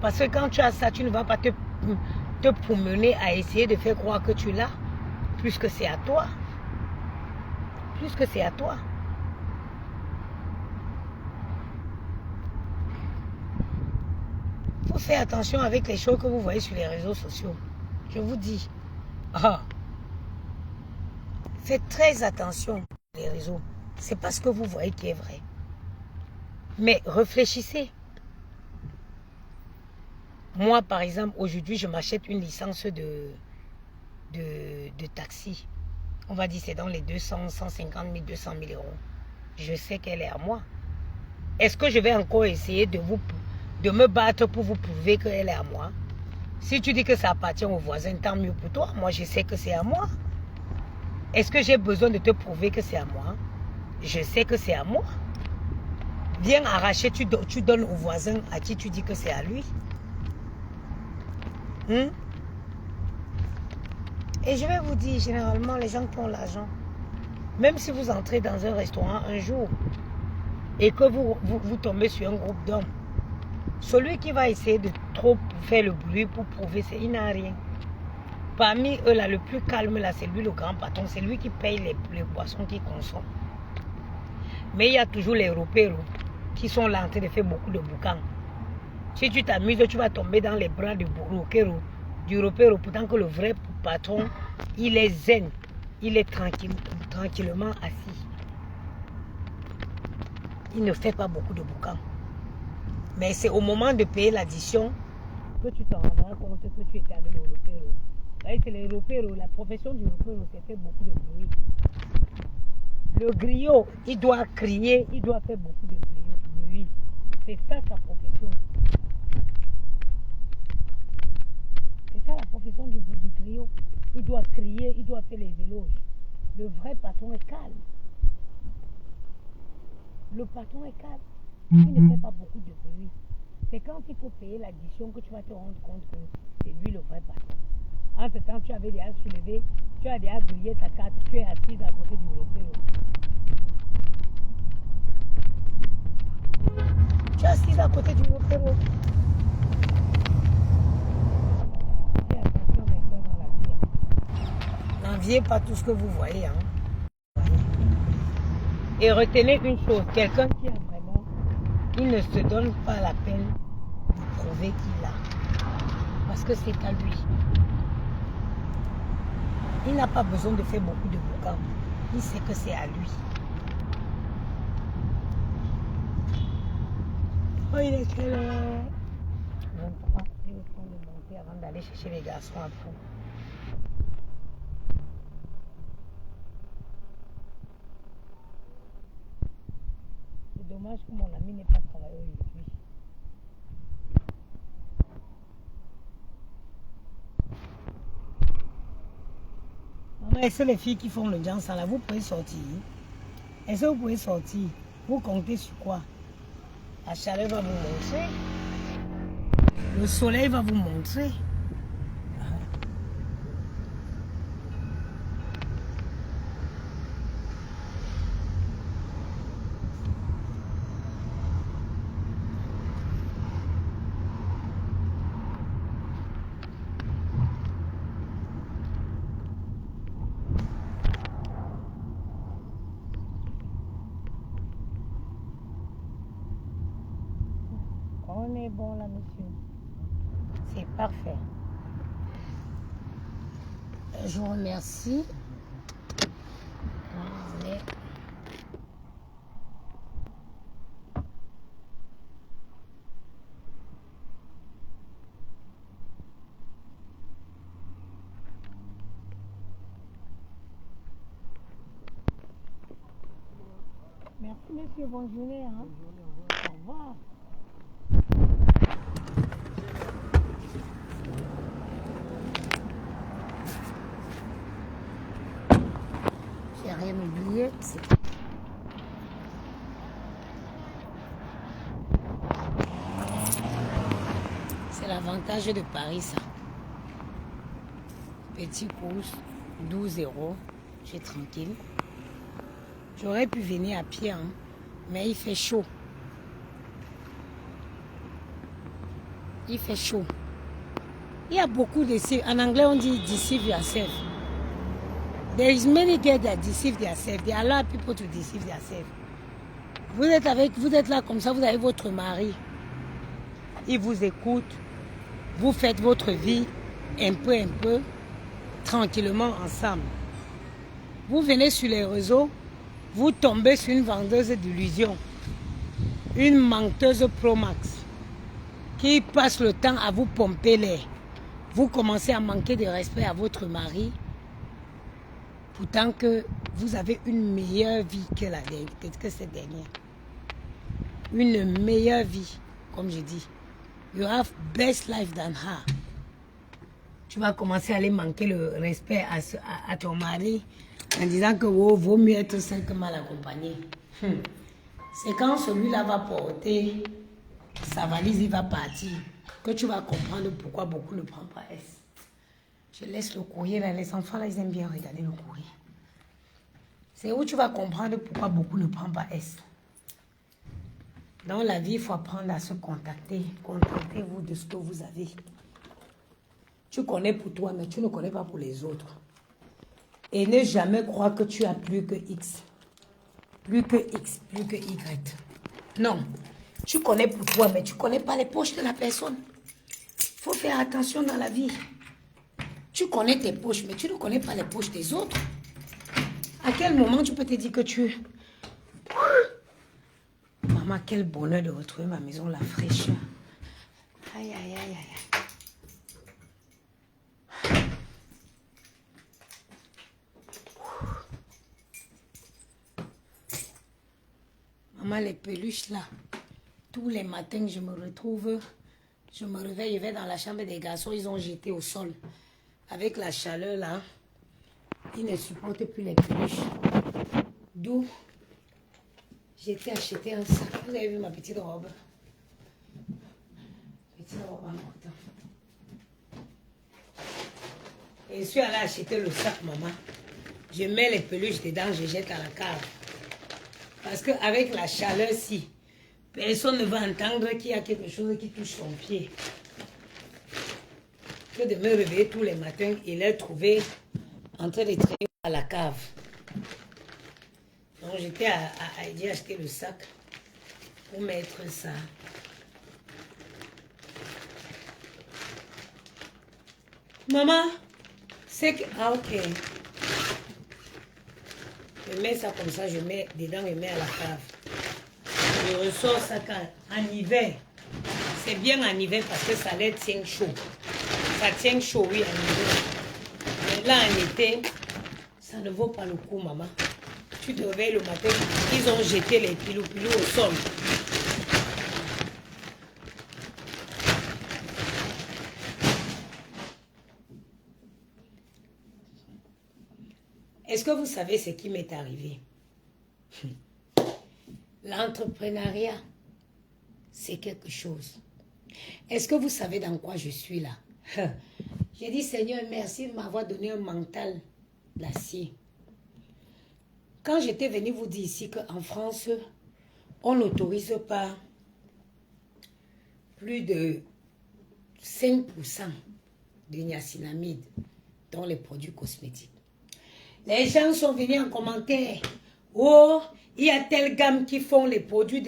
Parce que quand tu as ça, tu ne vas pas te promener à essayer de faire croire que tu l'as, plus que c'est à toi. Plus que c'est à toi. Il faut faire attention avec les choses que vous voyez sur les réseaux sociaux. Je vous dis. Faites très attention les réseaux. C'est pas ce que vous voyez qui est vrai. Mais réfléchissez. Moi, par exemple, aujourd'hui, je m'achète une licence de taxi. On va dire c'est dans les 200, 150 000, 200 000 euros. Je sais qu'elle est à moi. Est-ce que je vais encore essayer de me battre pour vous prouver qu'elle est à moi? Si tu dis que ça appartient aux voisins, tant mieux pour toi. Moi, je sais que c'est à moi. Est-ce que j'ai besoin de te prouver que c'est à moi? Je sais que c'est à moi. Viens arracher, tu donnes au voisin à qui tu dis que c'est à lui. Et je vais vous dire, généralement, les gens qui ont l'argent, même si vous entrez dans un restaurant un jour et que vous tombez sur un groupe d'hommes, celui qui va essayer de trop faire le bruit pour prouver, il n'a rien. Parmi eux, là, le plus calme, là, c'est lui le grand patron. C'est lui qui paye les boissons qu'il consomme. Mais il y a toujours les Européens qui sont là en train de faire beaucoup de boucans. Si tu t'amuses, tu vas tomber dans les bras du Européen, pourtant que le vrai patron, il est zen. Il est tranquillement assis. Il ne fait pas beaucoup de boucans. Mais c'est au moment de payer l'addition que tu te rendras compte que tu étais avec l'Européen. C'est l'Européen, la profession du Européen, c'est fait beaucoup de bruit. Le griot, il doit crier, il doit faire beaucoup de bruit. C'est ça sa profession. C'est ça la profession du griot. Il doit crier, il doit faire les éloges. Le vrai patron est calme. Le patron est calme. Il ne fait pas beaucoup de bruit. C'est quand il faut payer l'addition que tu vas te rendre compte que c'est lui le vrai patron. Entre-temps, tu avais déjà soulevé, tu as déjà grillé ta carte, tu es assise à côté du Européen. Tu es assise à côté du Européen. Faites attention maintenant dans la vie. N'enviez pas tout ce que vous voyez. Et retenez une chose, quelqu'un qui a vraiment, il ne se donne pas la peine de prouver qu'il a. Parce que c'est à lui. Il n'a pas besoin de faire beaucoup de boucans. Il sait que c'est à lui. Oh, il est quelle heure? 23. Je vais prendre le monter avant d'aller chercher les garçons à fond. C'est dommage que mon ami n'ait pas travaillé aujourd'hui. Maman, est-ce que les filles qui font le jam là, vous pouvez sortir? Est-ce que vous pouvez sortir? Vous comptez sur quoi? La chaleur va vous montrer. Le soleil va vous montrer. On est bon là, monsieur. C'est parfait. Je vous remercie. Mais... Merci, monsieur. Bonne journée. Hein. Au revoir. J'ai rien oublié. C'est l'avantage de Paris, ça. Petit course, 12 €. J'ai tranquille. J'aurais pu venir à pied, hein, mais il fait chaud. Il fait chaud. Il y a beaucoup de... En anglais, on dit deceive yourself. There is many girls that deceive themselves. There are a lot of people to deceive themselves. Vous êtes là comme ça, vous avez votre mari. Il vous écoute. Vous faites votre vie un peu, tranquillement ensemble. Vous venez sur les réseaux, vous tombez sur une vendeuse d'illusions, une menteuse Pro Max qui passe le temps à vous pomper l'air. Vous commencez à manquer de respect à votre mari, pourtant que vous avez une meilleure vie que cette dernière. Une meilleure vie, comme je dis. You have best life than her. Tu vas commencer à aller manquer le respect à ton mari en disant que oh, vaut mieux être seul que mal accompagné. C'est quand celui-là va porter sa valise, il va partir, que tu vas comprendre pourquoi beaucoup ne prennent pas S. Je laisse le courrier là, les enfants là, ils aiment bien regarder le courrier. C'est où tu vas comprendre pourquoi beaucoup ne prennent pas S. Dans la vie, il faut apprendre à se contacter. Contactez-vous de ce que vous avez. Tu connais pour toi, mais tu ne connais pas pour les autres. Et ne jamais croire que tu as plus que X. Plus que X, plus que Y. Non. Tu connais pour toi, mais tu ne connais pas les poches de la personne. Il faut faire attention dans la vie. Tu connais tes poches, mais tu ne connais pas les poches des autres. À quel moment tu peux te dire que tu... Maman, quel bonheur de retrouver ma maison, la fraîcheur. Aïe, aïe, aïe, aïe. Maman, les peluches là, tous les matins je me retrouve, je me réveille, je vais dans la chambre des garçons, ils ont jeté au sol. Avec la chaleur là, ils ne supportent plus les peluches. D'où j'étais acheté un sac. Vous avez vu ma petite robe? Petite robe en coton. Et je suis allée acheter le sac, maman. Je mets les peluches dedans, je jette à la cave. Parce qu'avec la chaleur, si, personne ne va entendre qu'il y a quelque chose qui touche son pied. Que de me réveiller tous les matins et les trouver en train de traîner à la cave. Donc j'étais à Heidi acheter le sac pour mettre ça. Maman, c'est que... Ah ok. Je mets ça comme ça, je mets dedans, je mets à la cave. Je ressors ça en hiver. C'est bien en hiver parce que ça les tient chaud. Ça tient chaud, oui, en hiver. Mais là, en été, ça ne vaut pas le coup, maman. Tu te réveilles le matin, ils ont jeté les pilou-pilou au sol. Est-ce que vous savez ce qui m'est arrivé? L'entrepreneuriat, c'est quelque chose. Est-ce que vous savez dans quoi je suis là? J'ai dit, Seigneur, merci de m'avoir donné un mental d'acier. Quand j'étais venue vous dire ici qu'en France, on n'autorise pas plus de 5% de niacinamide dans les produits cosmétiques. Les gens sont venus en commentaire. Oh, il y a telle gamme qui font les produits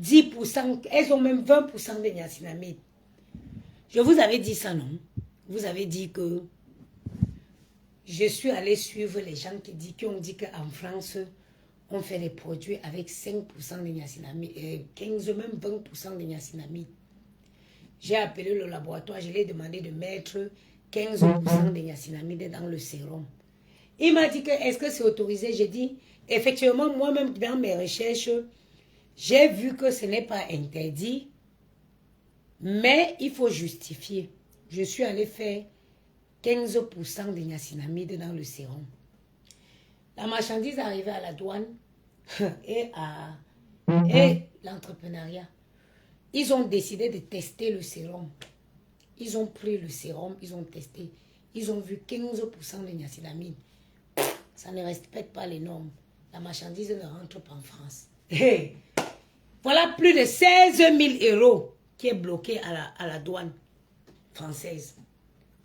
10%, elles ont même 20% de niacinamide. Je vous avais dit ça, non? Vous avez dit que je suis allée suivre les gens qui ont dit qu'en France, on fait des produits avec 5% de niacinamide, 15, même 20% de niacinamide. J'ai appelé le laboratoire, je lui ai demandé de mettre 15% de niacinamide dans le sérum. Il m'a dit que est-ce que c'est autorisé? J'ai dit, effectivement, moi-même dans mes recherches, j'ai vu que ce n'est pas interdit, mais il faut justifier. Je suis allée faire 15% de niacinamide dans le sérum. La marchandise est arrivée à la douane et l'entrepreneuriat. Ils ont décidé de tester le sérum. Ils ont pris le sérum, ils ont testé. Ils ont vu 15% de niacinamide. Ça ne respecte pas les normes. La marchandise ne rentre pas en France. Hey. Voilà plus de 16 000 € qui est bloqué à la douane française.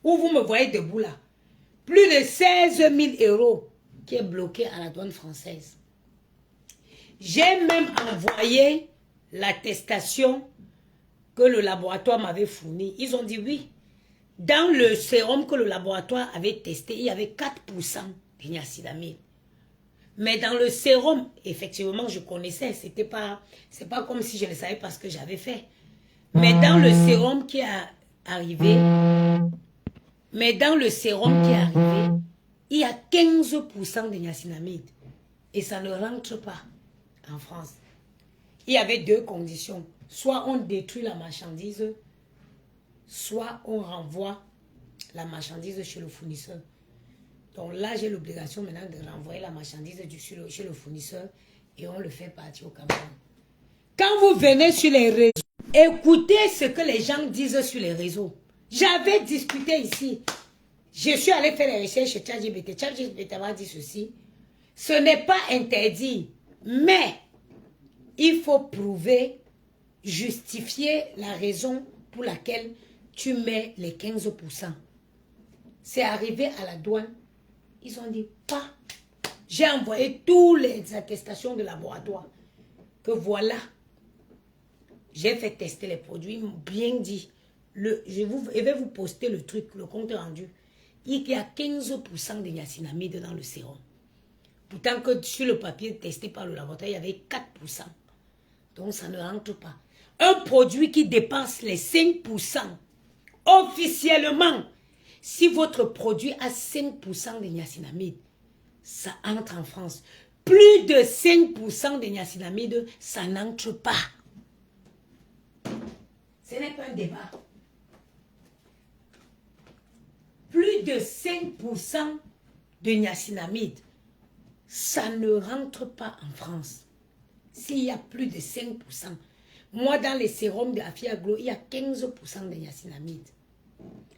Où vous me voyez debout là. Plus de 16 000 € qui est bloqué à la douane française. J'ai même envoyé l'attestation que le laboratoire m'avait fournie. Ils ont dit oui. Dans le sérum que le laboratoire avait testé, il y avait 4% de niacinamide. Mais dans le sérum, effectivement, je connaissais. C'est pas comme si je le savais parce que j'avais fait. Mais dans le sérum qui est arrivé, il y a 15% de niacinamide. Et ça ne rentre pas en France. Il y avait deux conditions. Soit on détruit la marchandise, soit on renvoie la marchandise chez le fournisseur. Donc là, j'ai l'obligation maintenant de renvoyer la marchandise chez le fournisseur et on le fait partir au Cameroun. Quand vous venez sur les réseaux, écoutez ce que les gens disent sur les réseaux. J'avais discuté ici. Je suis allé faire les recherches chez ChatGPT. ChatGPT m'a dit ceci. Ce n'est pas interdit, mais il faut prouver, justifier la raison pour laquelle tu mets les 15%. C'est arrivé à la douane. Ils ont dit pas. J'ai envoyé toutes les attestations de laboratoire. Que voilà. J'ai fait tester les produits. Ils m'ont bien dit. Je vais vous poster le truc, le compte rendu. Il y a 15% de niacinamide dans le sérum. Pourtant que sur le papier testé par le laboratoire, il y avait 4%. Donc ça ne rentre pas. Un produit qui dépasse les 5%, officiellement, si votre produit a 5% de niacinamide, ça entre en France. Plus de 5% de niacinamide, ça n'entre pas. Ce n'est pas un débat. Plus de 5% de niacinamide, ça ne rentre pas en France. S'il y a plus de 5%. Moi, dans les sérums de Afiaglo, il y a 15% de niacinamide.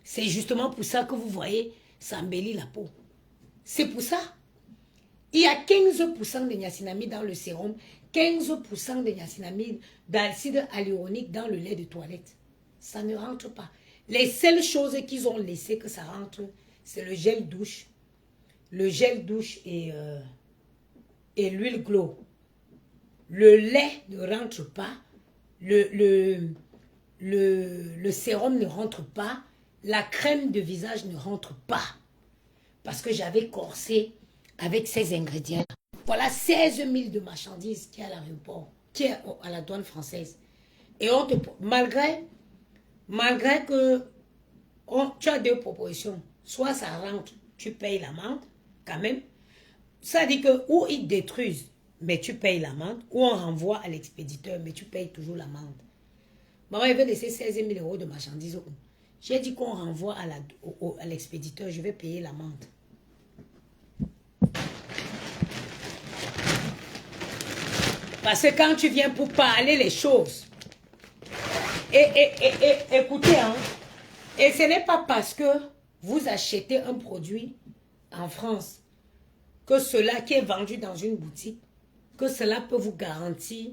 C'est justement pour ça que vous voyez, ça embellit la peau. C'est pour ça. Il y a 15% de niacinamide dans le sérum, 15% de niacinamide d'acide hyaluronique dans le lait de toilette. Ça ne rentre pas. Les seules choses qu'ils ont laissé que ça rentre, c'est le gel douche. Le gel douche et l'huile Glow. Le lait ne rentre pas. Le sérum ne rentre pas. La crème de visage ne rentre pas. Parce que j'avais corsé avec ces ingrédients. Voilà 16 000 de marchandises qui est à l'aéroport, qui est à la douane française. Et malgré que tu as deux propositions. Soit ça rentre, tu payes l'amende, quand même. Ça dit que ou ils détruisent, mais tu payes l'amende, ou on renvoie à l'expéditeur, mais tu payes toujours l'amende. Maman, il veut laisser 16 000 € de marchandises. J'ai dit qu'on renvoie à l'expéditeur, je vais payer l'amende. Parce que quand tu viens pour parler les choses, écoutez, hein, et ce n'est pas parce que vous achetez un produit en France, que cela qui est vendu dans une boutique, que cela peut vous garantir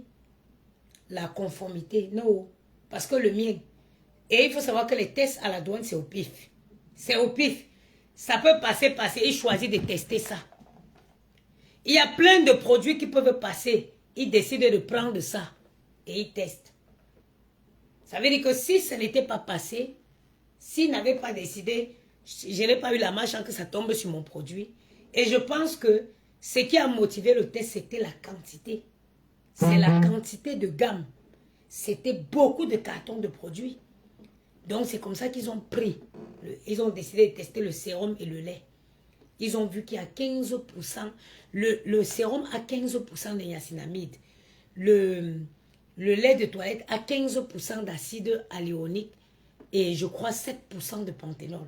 la conformité. Non, parce que le mien, et il faut savoir que les tests à la douane, c'est au pif. C'est au pif. Ça peut passer, il choisit de tester ça. Il y a plein de produits qui peuvent passer. Ils décident de prendre ça et ils testent. Ça veut dire que si ce n'était pas passé, s'ils n'avaient pas décidé, je n'ai pas eu la malchance que ça tombe sur mon produit. Et je pense que ce qui a motivé le test, c'était la quantité. C'est la quantité de gamme. C'était beaucoup de cartons de produits. Donc c'est comme ça qu'ils ont pris. Ils ont décidé de tester le sérum et le lait. Ils ont vu qu'il y a 15%. Le sérum a 15% de niacinamide. Le lait de toilette a 15% d'acide hyaluronique. Et je crois 7% de panthénol.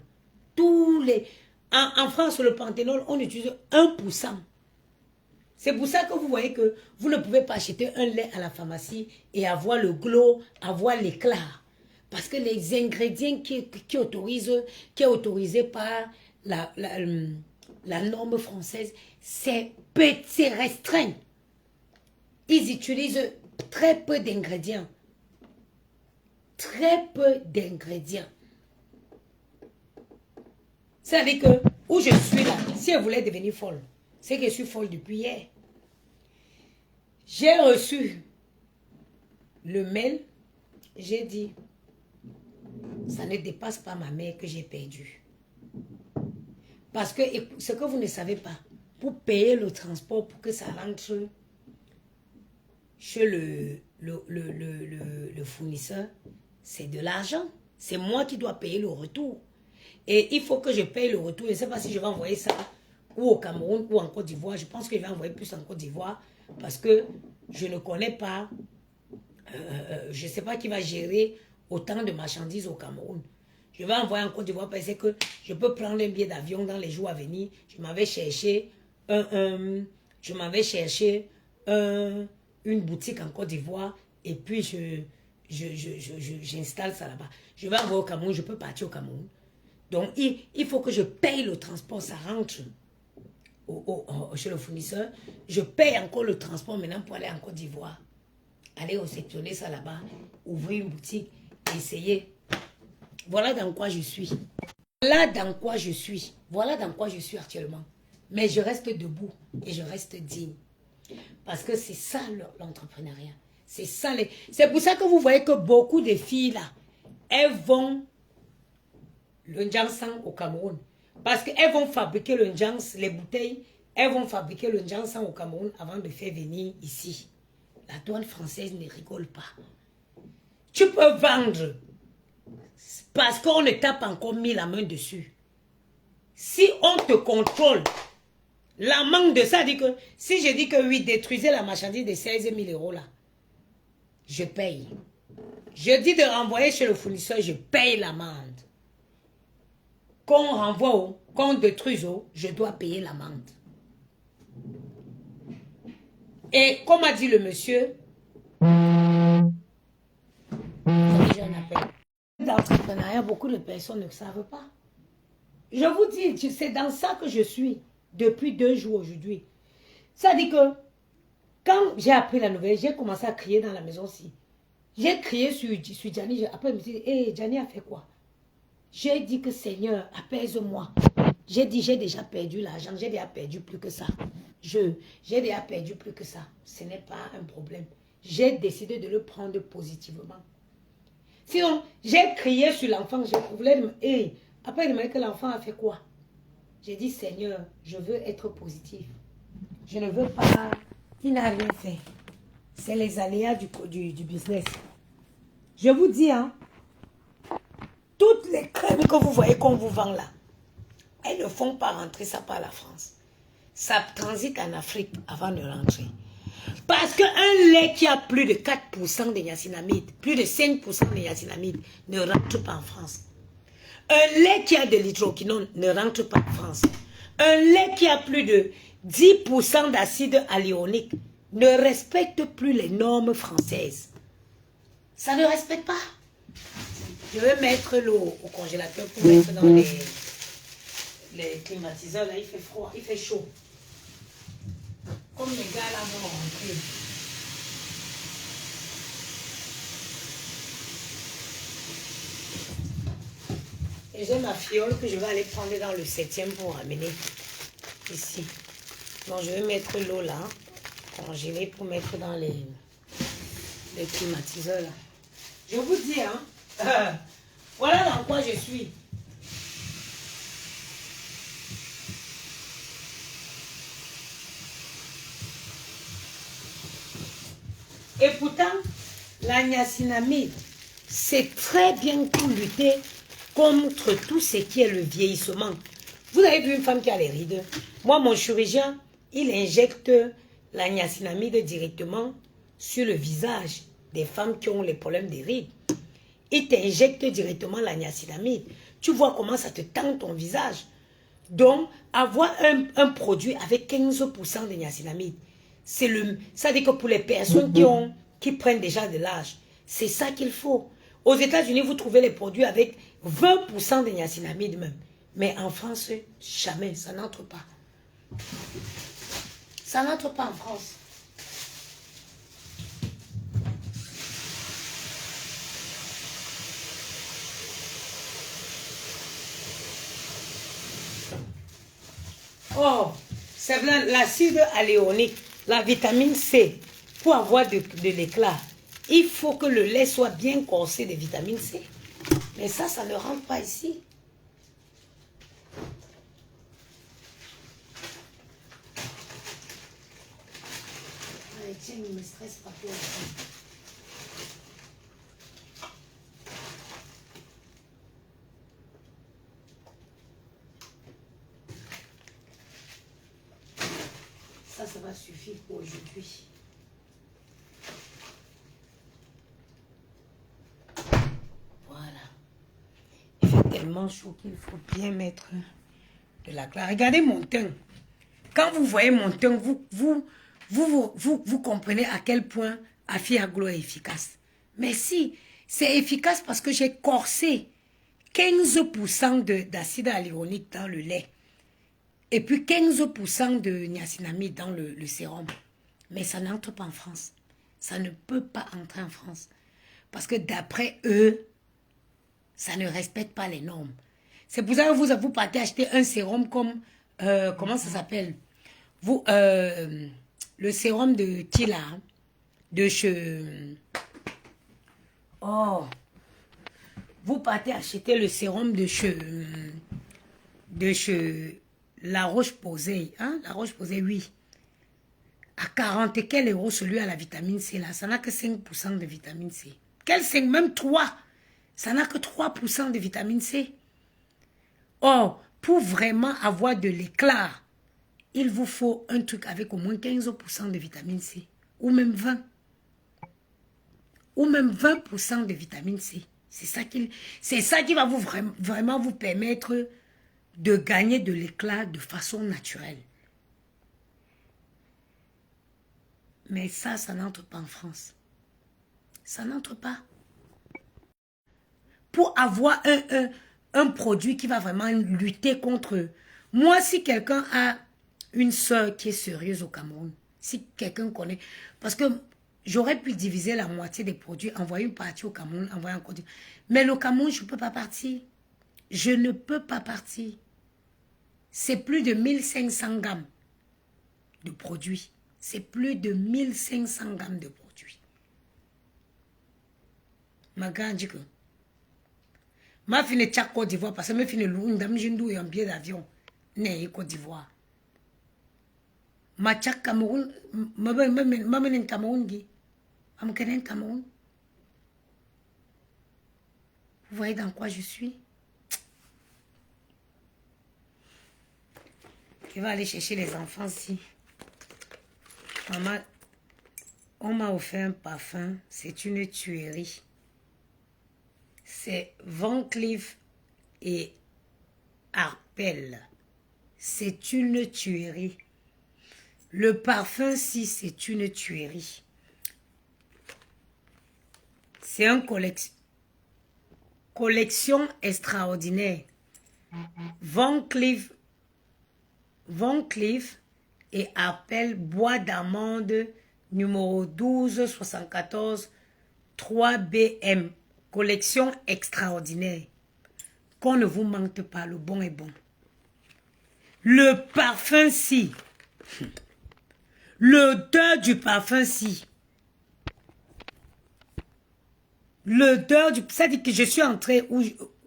En France, le panthénol, on utilise 1%. C'est pour ça que vous voyez que vous ne pouvez pas acheter un lait à la pharmacie et avoir le glow, avoir l'éclat. Parce que les ingrédients qui est autorisé par la norme française, c'est restreint. Ils utilisent très peu d'ingrédients. Très peu d'ingrédients. C'est-à-dire que, où je suis là, si elle voulait devenir folle, c'est que je suis folle depuis hier. J'ai reçu le mail, j'ai dit, ça ne dépasse pas ma mère que j'ai perdu. Parce que ce que vous ne savez pas, pour payer le transport, pour que ça rentre chez le fournisseur, c'est de l'argent. C'est moi qui dois payer le retour. Et il faut que je paye le retour. Je ne sais pas si je vais envoyer ça ou au Cameroun ou en Côte d'Ivoire. Je pense que je vais envoyer plus en Côte d'Ivoire parce que je ne connais pas, je ne sais pas qui va gérer autant de marchandises au Cameroun. Je vais envoyer en Côte d'Ivoire parce que je peux prendre un billet d'avion dans les jours à venir. Je m'avais cherché une boutique en Côte d'Ivoire et puis j'installe ça là-bas. Je vais envoyer au Cameroun, je peux partir au Cameroun. Donc, il faut que je paye le transport, ça rentre chez le fournisseur. Je paye encore le transport maintenant pour aller en Côte d'Ivoire. Aller réceptionner ça là-bas, ouvrir une boutique, essayer. Voilà dans quoi je suis. Voilà dans quoi je suis. Voilà dans quoi je suis actuellement. Mais je reste debout et je reste digne. Parce que c'est ça l'entrepreneuriat. C'est ça. C'est pour ça que vous voyez que beaucoup de filles là, elles vont le Njansang au Cameroun. Parce qu'elles vont fabriquer le Njans, les bouteilles, elles vont fabriquer le Njansang au Cameroun avant de faire venir ici. La douane française ne rigole pas. Tu peux vendre parce qu'on ne t'a pas encore mis la main dessus. Si on te contrôle, la manque de ça dit que si je dis que oui, détruisez la marchandise de 16 000 € là, je paye. Je dis de renvoyer chez le fournisseur, je paye l'amende. Qu'on renvoie, qu'on détruise, je dois payer l'amende. Et comme a dit le monsieur, d'entrepreneuriat, beaucoup de personnes ne savent pas. Je vous dis, c'est dans ça que je suis depuis 2 jours aujourd'hui. Ça dit que quand j'ai appris la nouvelle, j'ai commencé à crier dans la maison-ci. J'ai crié sur Gianni. Après, je me suis dit, hé, Gianni a fait quoi? J'ai dit que Seigneur, apaise-moi. J'ai dit, j'ai déjà perdu l'argent, j'ai déjà perdu plus que ça. J'ai déjà perdu plus que ça. Ce n'est pas un problème. J'ai décidé de le prendre positivement. Sinon, j'ai crié sur l'enfant, je voulais me... Hey, après, il m'a dit que l'enfant a fait quoi? J'ai dit, Seigneur, je veux être positif. Je ne veux pas... Il n'a rien fait. C'est les aléas du business. Je vous dis, hein, toutes les crèmes que vous voyez qu'on vous vend là, elles ne font pas rentrer ça par la France. Ça transite en Afrique avant de rentrer. Parce qu'un lait qui a plus de 4% de niacinamide, plus de 5% de niacinamide, ne rentre pas en France. Un lait qui a de l'hydroquinone ne rentre pas en France. Un lait qui a plus de 10% d'acide hyaluronique ne respecte plus les normes françaises. Ça ne respecte pas. Je vais mettre l'eau au congélateur pour mettre dans les climatiseurs. Là, il fait froid, il fait chaud. Comme les gars là vont rentrer. Et j'ai ma fiole que je vais aller prendre dans le 7e pour ramener ici. Donc je vais mettre l'eau là, congelée pour mettre dans les Les climatiseurs là. Je vous dis, hein. Voilà dans quoi je suis. Et pourtant, la niacinamide, c'est très bien pour lutter contre tout ce qui est le vieillissement. Vous avez vu une femme qui a les rides. Moi, mon chirurgien, il injecte la niacinamide directement sur le visage des femmes qui ont les problèmes des rides. Il t'injecte directement la niacinamide. Tu vois comment ça te tend ton visage. Donc, avoir un produit avec 15% de niacinamide, ça veut dire que pour les personnes qui prennent déjà de l'âge, c'est ça qu'il faut. Aux États-Unis, vous trouvez les produits avec 20% de niacinamide même. Mais en France, jamais, ça n'entre pas. Ça n'entre pas en France. Oh, c'est l'acide hyaluronique, la vitamine C, pour avoir de l'éclat, il faut que le lait soit bien corsé de vitamine C. Mais ça ne rentre pas ici. Allez, tiens, il me stresse pas trop. Ça va suffire pour aujourd'hui. Voilà. Il fait tellement chaud qu'il faut bien mettre de la glace. Regardez mon teint. Quand vous voyez mon teint, vous comprenez à quel point Afiaglo est efficace. Mais si, c'est efficace parce que j'ai corsé 15% d'acide hyaluronique dans le lait. Et puis 15% de niacinamide dans le sérum. Mais ça n'entre pas en France. Ça ne peut pas entrer en France. Parce que d'après eux, ça ne respecte pas les normes. C'est pour ça que vous partez acheter un sérum comme... comment ça s'appelle? Le sérum de Tila. De chez... Oh! Vous partez acheter le sérum de chez... La Roche-Posay, hein? La Roche-Posay, oui. À 40 et quel euros celui à la vitamine C, là? Ça n'a que 5% de vitamine C. Quel 5? Même 3. Ça n'a que 3% de vitamine C. Or, pour vraiment avoir de l'éclat, il vous faut un truc avec au moins 15% de vitamine C. Ou même 20. Ou même 20% de vitamine C. C'est ça qui va vraiment vous permettre de gagner de l'éclat de façon naturelle. Mais ça n'entre pas en France. Ça n'entre pas. Pour avoir un produit qui va vraiment lutter contre... Moi, si quelqu'un a une soeur qui est sérieuse au Cameroun, si quelqu'un connaît... Parce que j'aurais pu diviser la moitié des produits, envoyer une partie au Cameroun, envoyer un produit. Mais le Cameroun, je ne peux pas partir. Je ne peux pas partir. C'est plus de 1500 grammes de produits. C'est plus de 1500 grammes de produits. Ma grande dit que ma fille est Côte d'Ivoire parce que ma fille est loin d'un et un billet d'avion. Né Côte d'Ivoire. Ma tchak Cameroun, ma mène Cameroun gi. Ma mène Cameroun. Vous voyez dans quoi je suis? Il va aller chercher les enfants ici. Maman, on m'a offert un parfum. C'est une tuerie. C'est Van Cleef et Arpels. C'est une tuerie. Le parfum, si, c'est une tuerie. C'est une collection extraordinaire. Van Cleef et Arpels bois d'amande numéro 1274 3BM. Collection extraordinaire. Qu'on ne vous manque pas, le bon est bon. Le parfum si. L'odeur du parfum si. L'odeur du... Ça dit que je suis entrée,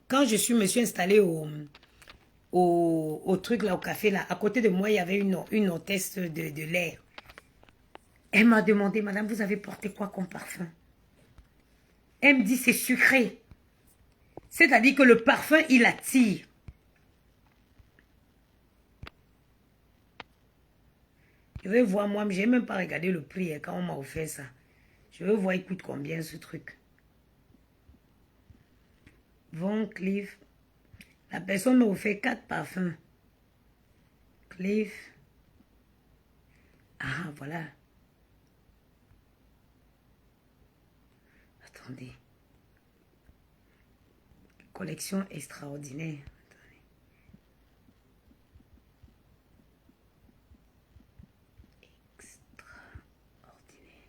quand je me suis installée au truc là, au café là, à côté de moi, il y avait une hôtesse de l'air. Elle m'a demandé, madame, vous avez porté quoi comme parfum? Elle me dit, c'est sucré. C'est-à-dire que le parfum, il attire. Je vais voir, moi, mais je n'ai même pas regardé le prix hein, quand on m'a offert ça. Je vais voir, il coûte combien ce truc. Von Cleef. La personne m'a offert 4 parfums. Cleef. Ah, voilà. Attendez. Collection extraordinaire. Attendez. Extraordinaire.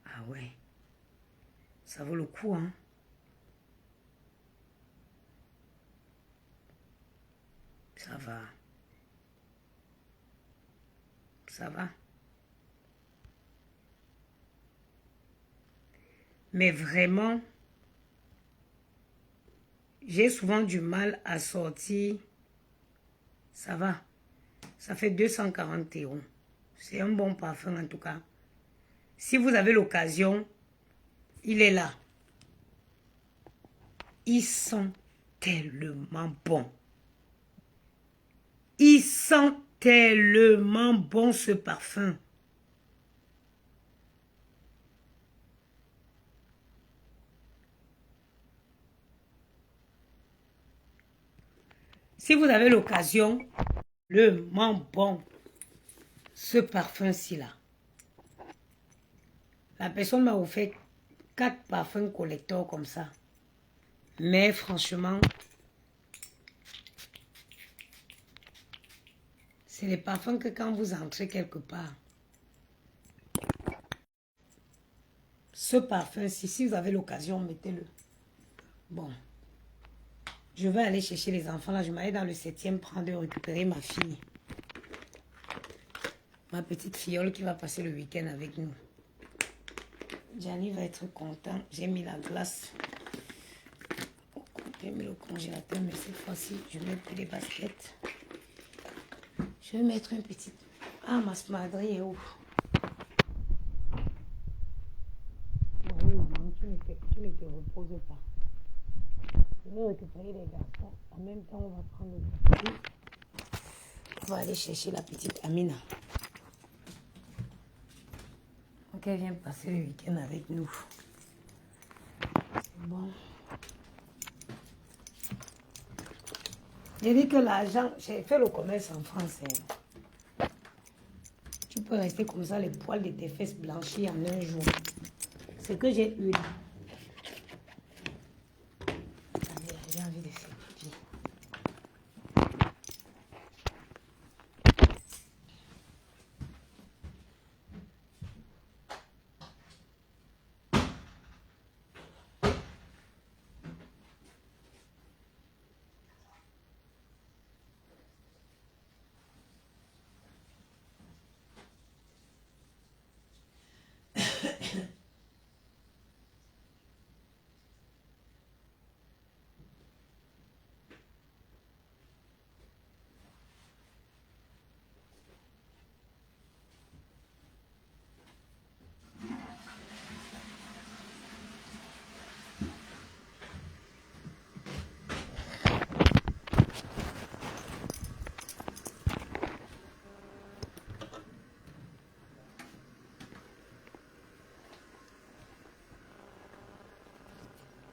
Ah ouais. Ça vaut le coup, hein. Ça va. Ça va. Mais vraiment, j'ai souvent du mal à sortir. Ça va. Ça fait 240 €. C'est un bon parfum en tout cas. Si vous avez l'occasion, il est là. Ils sont tellement bons. Il sent tellement bon ce parfum. Si vous avez l'occasion, le bon, ce parfum-ci là. La personne m'a offert 4 parfums collector comme ça. Mais franchement, c'est les parfums que quand vous entrez quelque part. Ce parfum-ci, si vous avez l'occasion, mettez-le. Bon. Je vais aller chercher les enfants. Là, je m'allais dans le 7e prendre de récupérer ma fille. Ma petite fiole qui va passer le week-end avec nous. Gianni va être content. J'ai mis la glace. J'ai mis le congélateur, mais cette fois-ci, je ne mets plus les baskets. Je vais mettre une petite... Ah, ma smadrie est où? Oui, non, tu ne te reposes pas. Je vais récupérer les garçons. En même temps, on va prendre le petit. On va aller chercher la petite Amina. Donc, elle vient passer le week-end avec nous. C'est bon. J'ai dit que l'argent, j'ai fait le commerce en France. Hein. Tu peux rester comme ça, les poils de tes fesses blanchis en un jour. C'est que j'ai eu là. J'ai envie de faire pipi.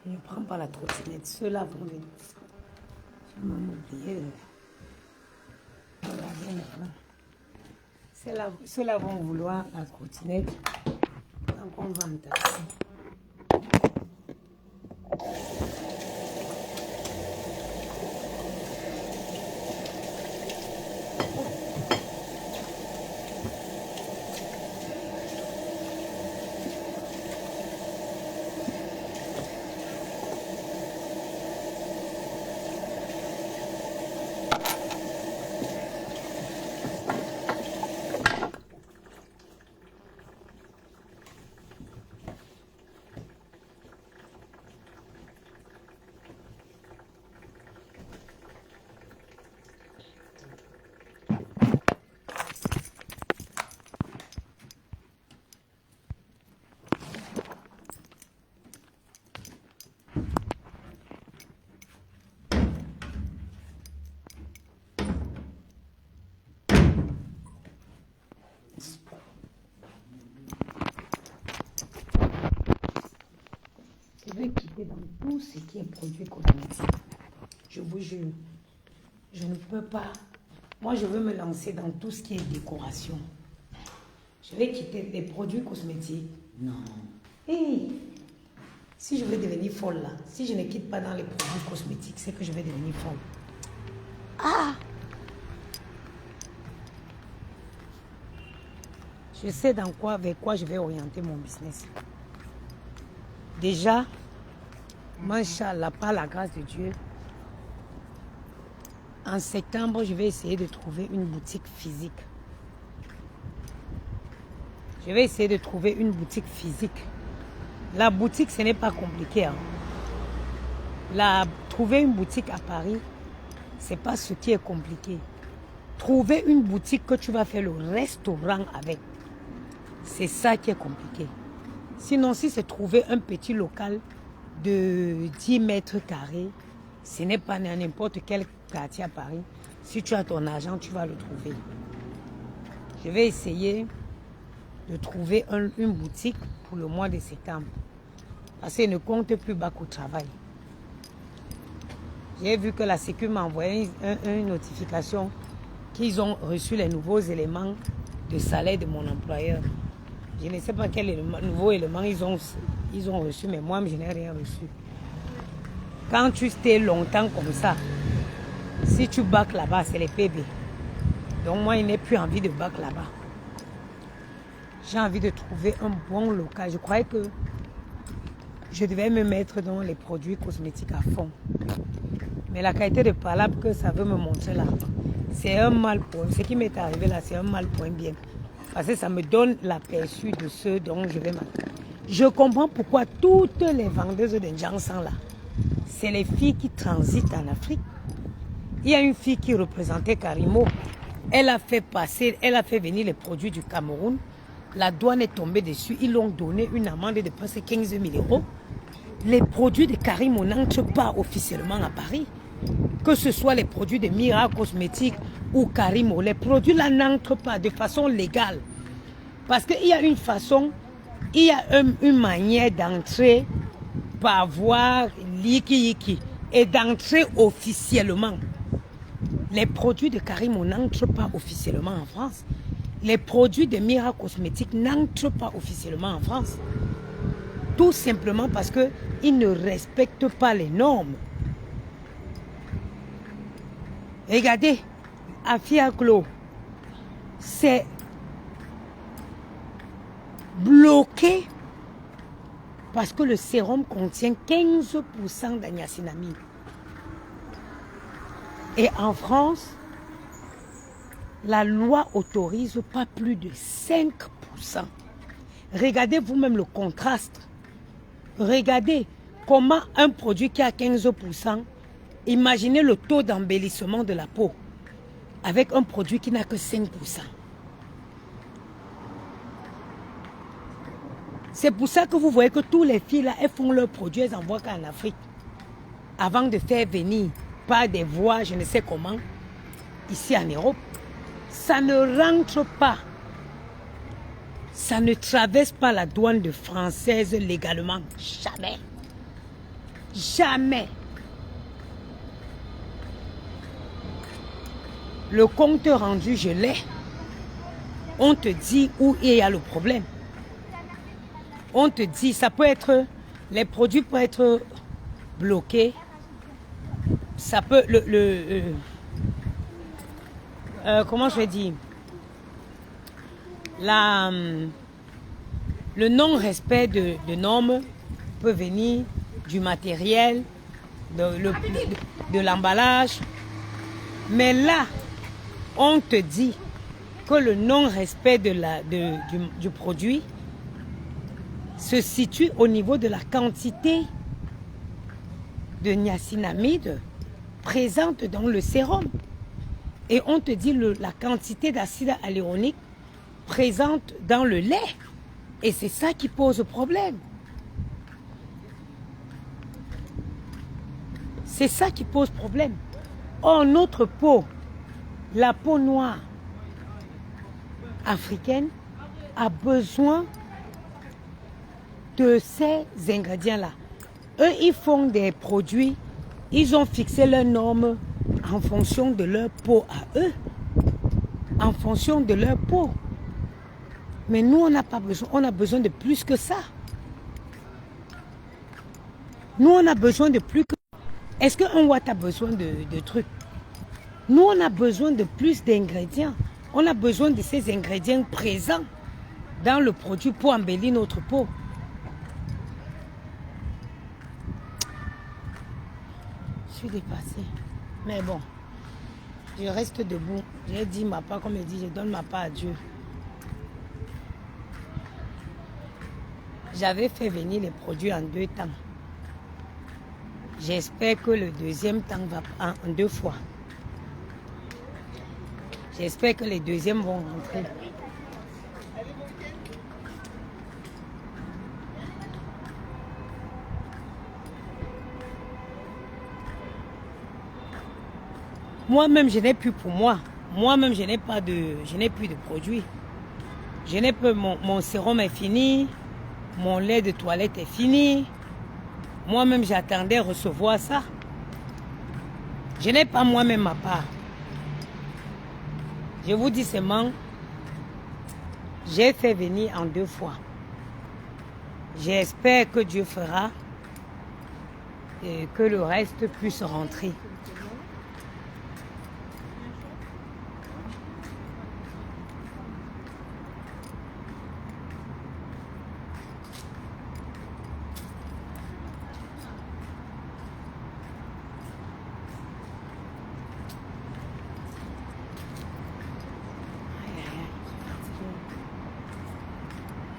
Je ne prends pas la trottinette. Ceux-là vont venir. Je m'en oublié. Ceux-là vont vouloir la trottinette. Donc on va me taxer. vais quitter dans tout ce qui est produit cosmétique. Je vous jure, je ne peux pas. Moi, je veux me lancer dans tout ce qui est décoration. Je vais quitter les produits cosmétiques. Non. Hey, si je veux devenir folle là, si je ne quitte pas dans les produits cosmétiques, c'est que je vais devenir folle. Ah! Je sais vers quoi je vais orienter mon business. Déjà, Machallah, par la grâce de Dieu, en septembre, je vais essayer de trouver une boutique physique. Je vais essayer de trouver une boutique physique. La boutique, ce n'est pas compliqué. Hein. Trouver une boutique à Paris, ce n'est pas ce qui est compliqué. Trouver une boutique que tu vas faire le restaurant avec, c'est ça qui est compliqué. Sinon, si c'est trouver un petit local de 10 mètres carrés, ce n'est pas n'importe quel quartier à Paris. Si tu as ton argent, tu vas le trouver. Je vais essayer de trouver une boutique pour le mois de septembre. Parce qu'il ne compte plus bas qu'au travail. J'ai vu que la Sécu m'a envoyé une notification qu'ils ont reçu les nouveaux éléments de salaire de mon employeur. Je ne sais pas quel nouveau élément ils ont reçu, mais moi, je n'ai rien reçu. Quand tu restes longtemps comme ça, si tu bacs là-bas, c'est les PB. Donc moi, il n'ai plus envie de bac là-bas. J'ai envie de trouver un bon local. Je croyais que je devais me mettre dans les produits cosmétiques à fond. Mais la qualité de palabre que ça veut me montrer là, c'est un mal pour ce qui m'est arrivé là, c'est un mal pour un bien. Parce que ça me donne l'aperçu de ce dont je vais m'attendre. Je comprends pourquoi toutes les vendeuses de Jansan là, c'est les filles qui transitent en Afrique. Il y a une fille qui représentait Karimo. Elle a fait venir les produits du Cameroun. La douane est tombée dessus. Ils l'ont donné une amende de presque 15 000 €. Les produits de Karimo n'entrent pas officiellement à Paris. Que ce soit les produits de Mira Cosmétiques ou Karimo, les produits là n'entrent pas de façon légale. Parce qu'il y a une façon, il y a une manière d'entrer par voie Liki et d'entrer officiellement. Les produits de Karimo n'entrent pas officiellement en France. Les produits de Mira Cosmétiques n'entrent pas officiellement en France. Tout simplement parce qu'ils ne respectent pas les normes. Regardez, Afia Glo, c'est bloqué parce que le sérum contient 15% d'agnacinamide. Et en France, la loi autorise pas plus de 5%. Regardez vous-même le contraste. Regardez comment un produit qui a 15%, imaginez le taux d'embellissement de la peau avec un produit qui n'a que 5%. C'est pour ça que vous voyez que tous les filles là, elles font leurs produits, elles envoient qu'en Afrique. Avant de faire venir par des voies, je ne sais comment, ici en Europe. Ça ne rentre pas. Ça ne traverse pas la douane de française légalement. Jamais. Jamais. Le compte rendu, je l'ai. On te dit où il y a le problème. On te dit, ça peut être, les produits peuvent être bloqués. Ça peut, comment je vais dire, le non-respect de normes peut venir du matériel, de l'emballage. Mais là, on te dit que le non-respect du produit se situe au niveau de la quantité de niacinamide présente dans le sérum. Et on te dit la quantité d'acide hyaluronique présente dans le lait. Et c'est ça qui pose problème. C'est ça qui pose problème. Or, notre peau, la peau noire africaine, a besoin de ces ingrédients-là. Eux, ils font des produits, ils ont fixé leurs normes en fonction de leur peau à eux. En fonction de leur peau. Mais nous, on n'a pas besoin, on a besoin de plus que ça. Nous, on a besoin de plus que... Est-ce qu'un Watt a besoin de trucs? Nous, on a besoin de plus d'ingrédients. On a besoin de ces ingrédients présents dans le produit pour embellir notre peau. Je suis dépassée. Mais bon, je reste debout. J'ai dit ma part, comme il dit, je donne ma part à Dieu. J'avais fait venir les produits en 2 temps. J'espère que le deuxième temps va en 2 fois. J'espère que les deuxièmes vont rentrer. Moi-même, je n'ai plus pour moi. Moi-même, je n'ai plus de produits. Je n'ai plus, mon sérum est fini. Mon lait de toilette est fini. Moi-même, j'attendais recevoir ça. Je n'ai pas moi-même ma part. Je vous dis seulement, j'ai fait venir en 2 fois. J'espère que Dieu fera et que le reste puisse rentrer.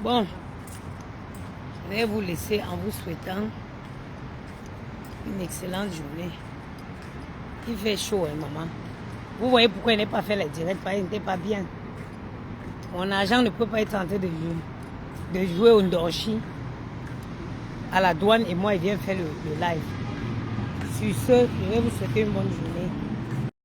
Bon, je vais vous laisser en vous souhaitant une excellente journée. Il fait chaud, hein, maman. Vous voyez pourquoi il n'est pas fait les directs, il n'était pas bien. Mon argent ne peut pas être en train de jouer au Ndorchi à la douane et moi, il vient faire le live. Sur ce, je vais vous souhaiter une bonne journée.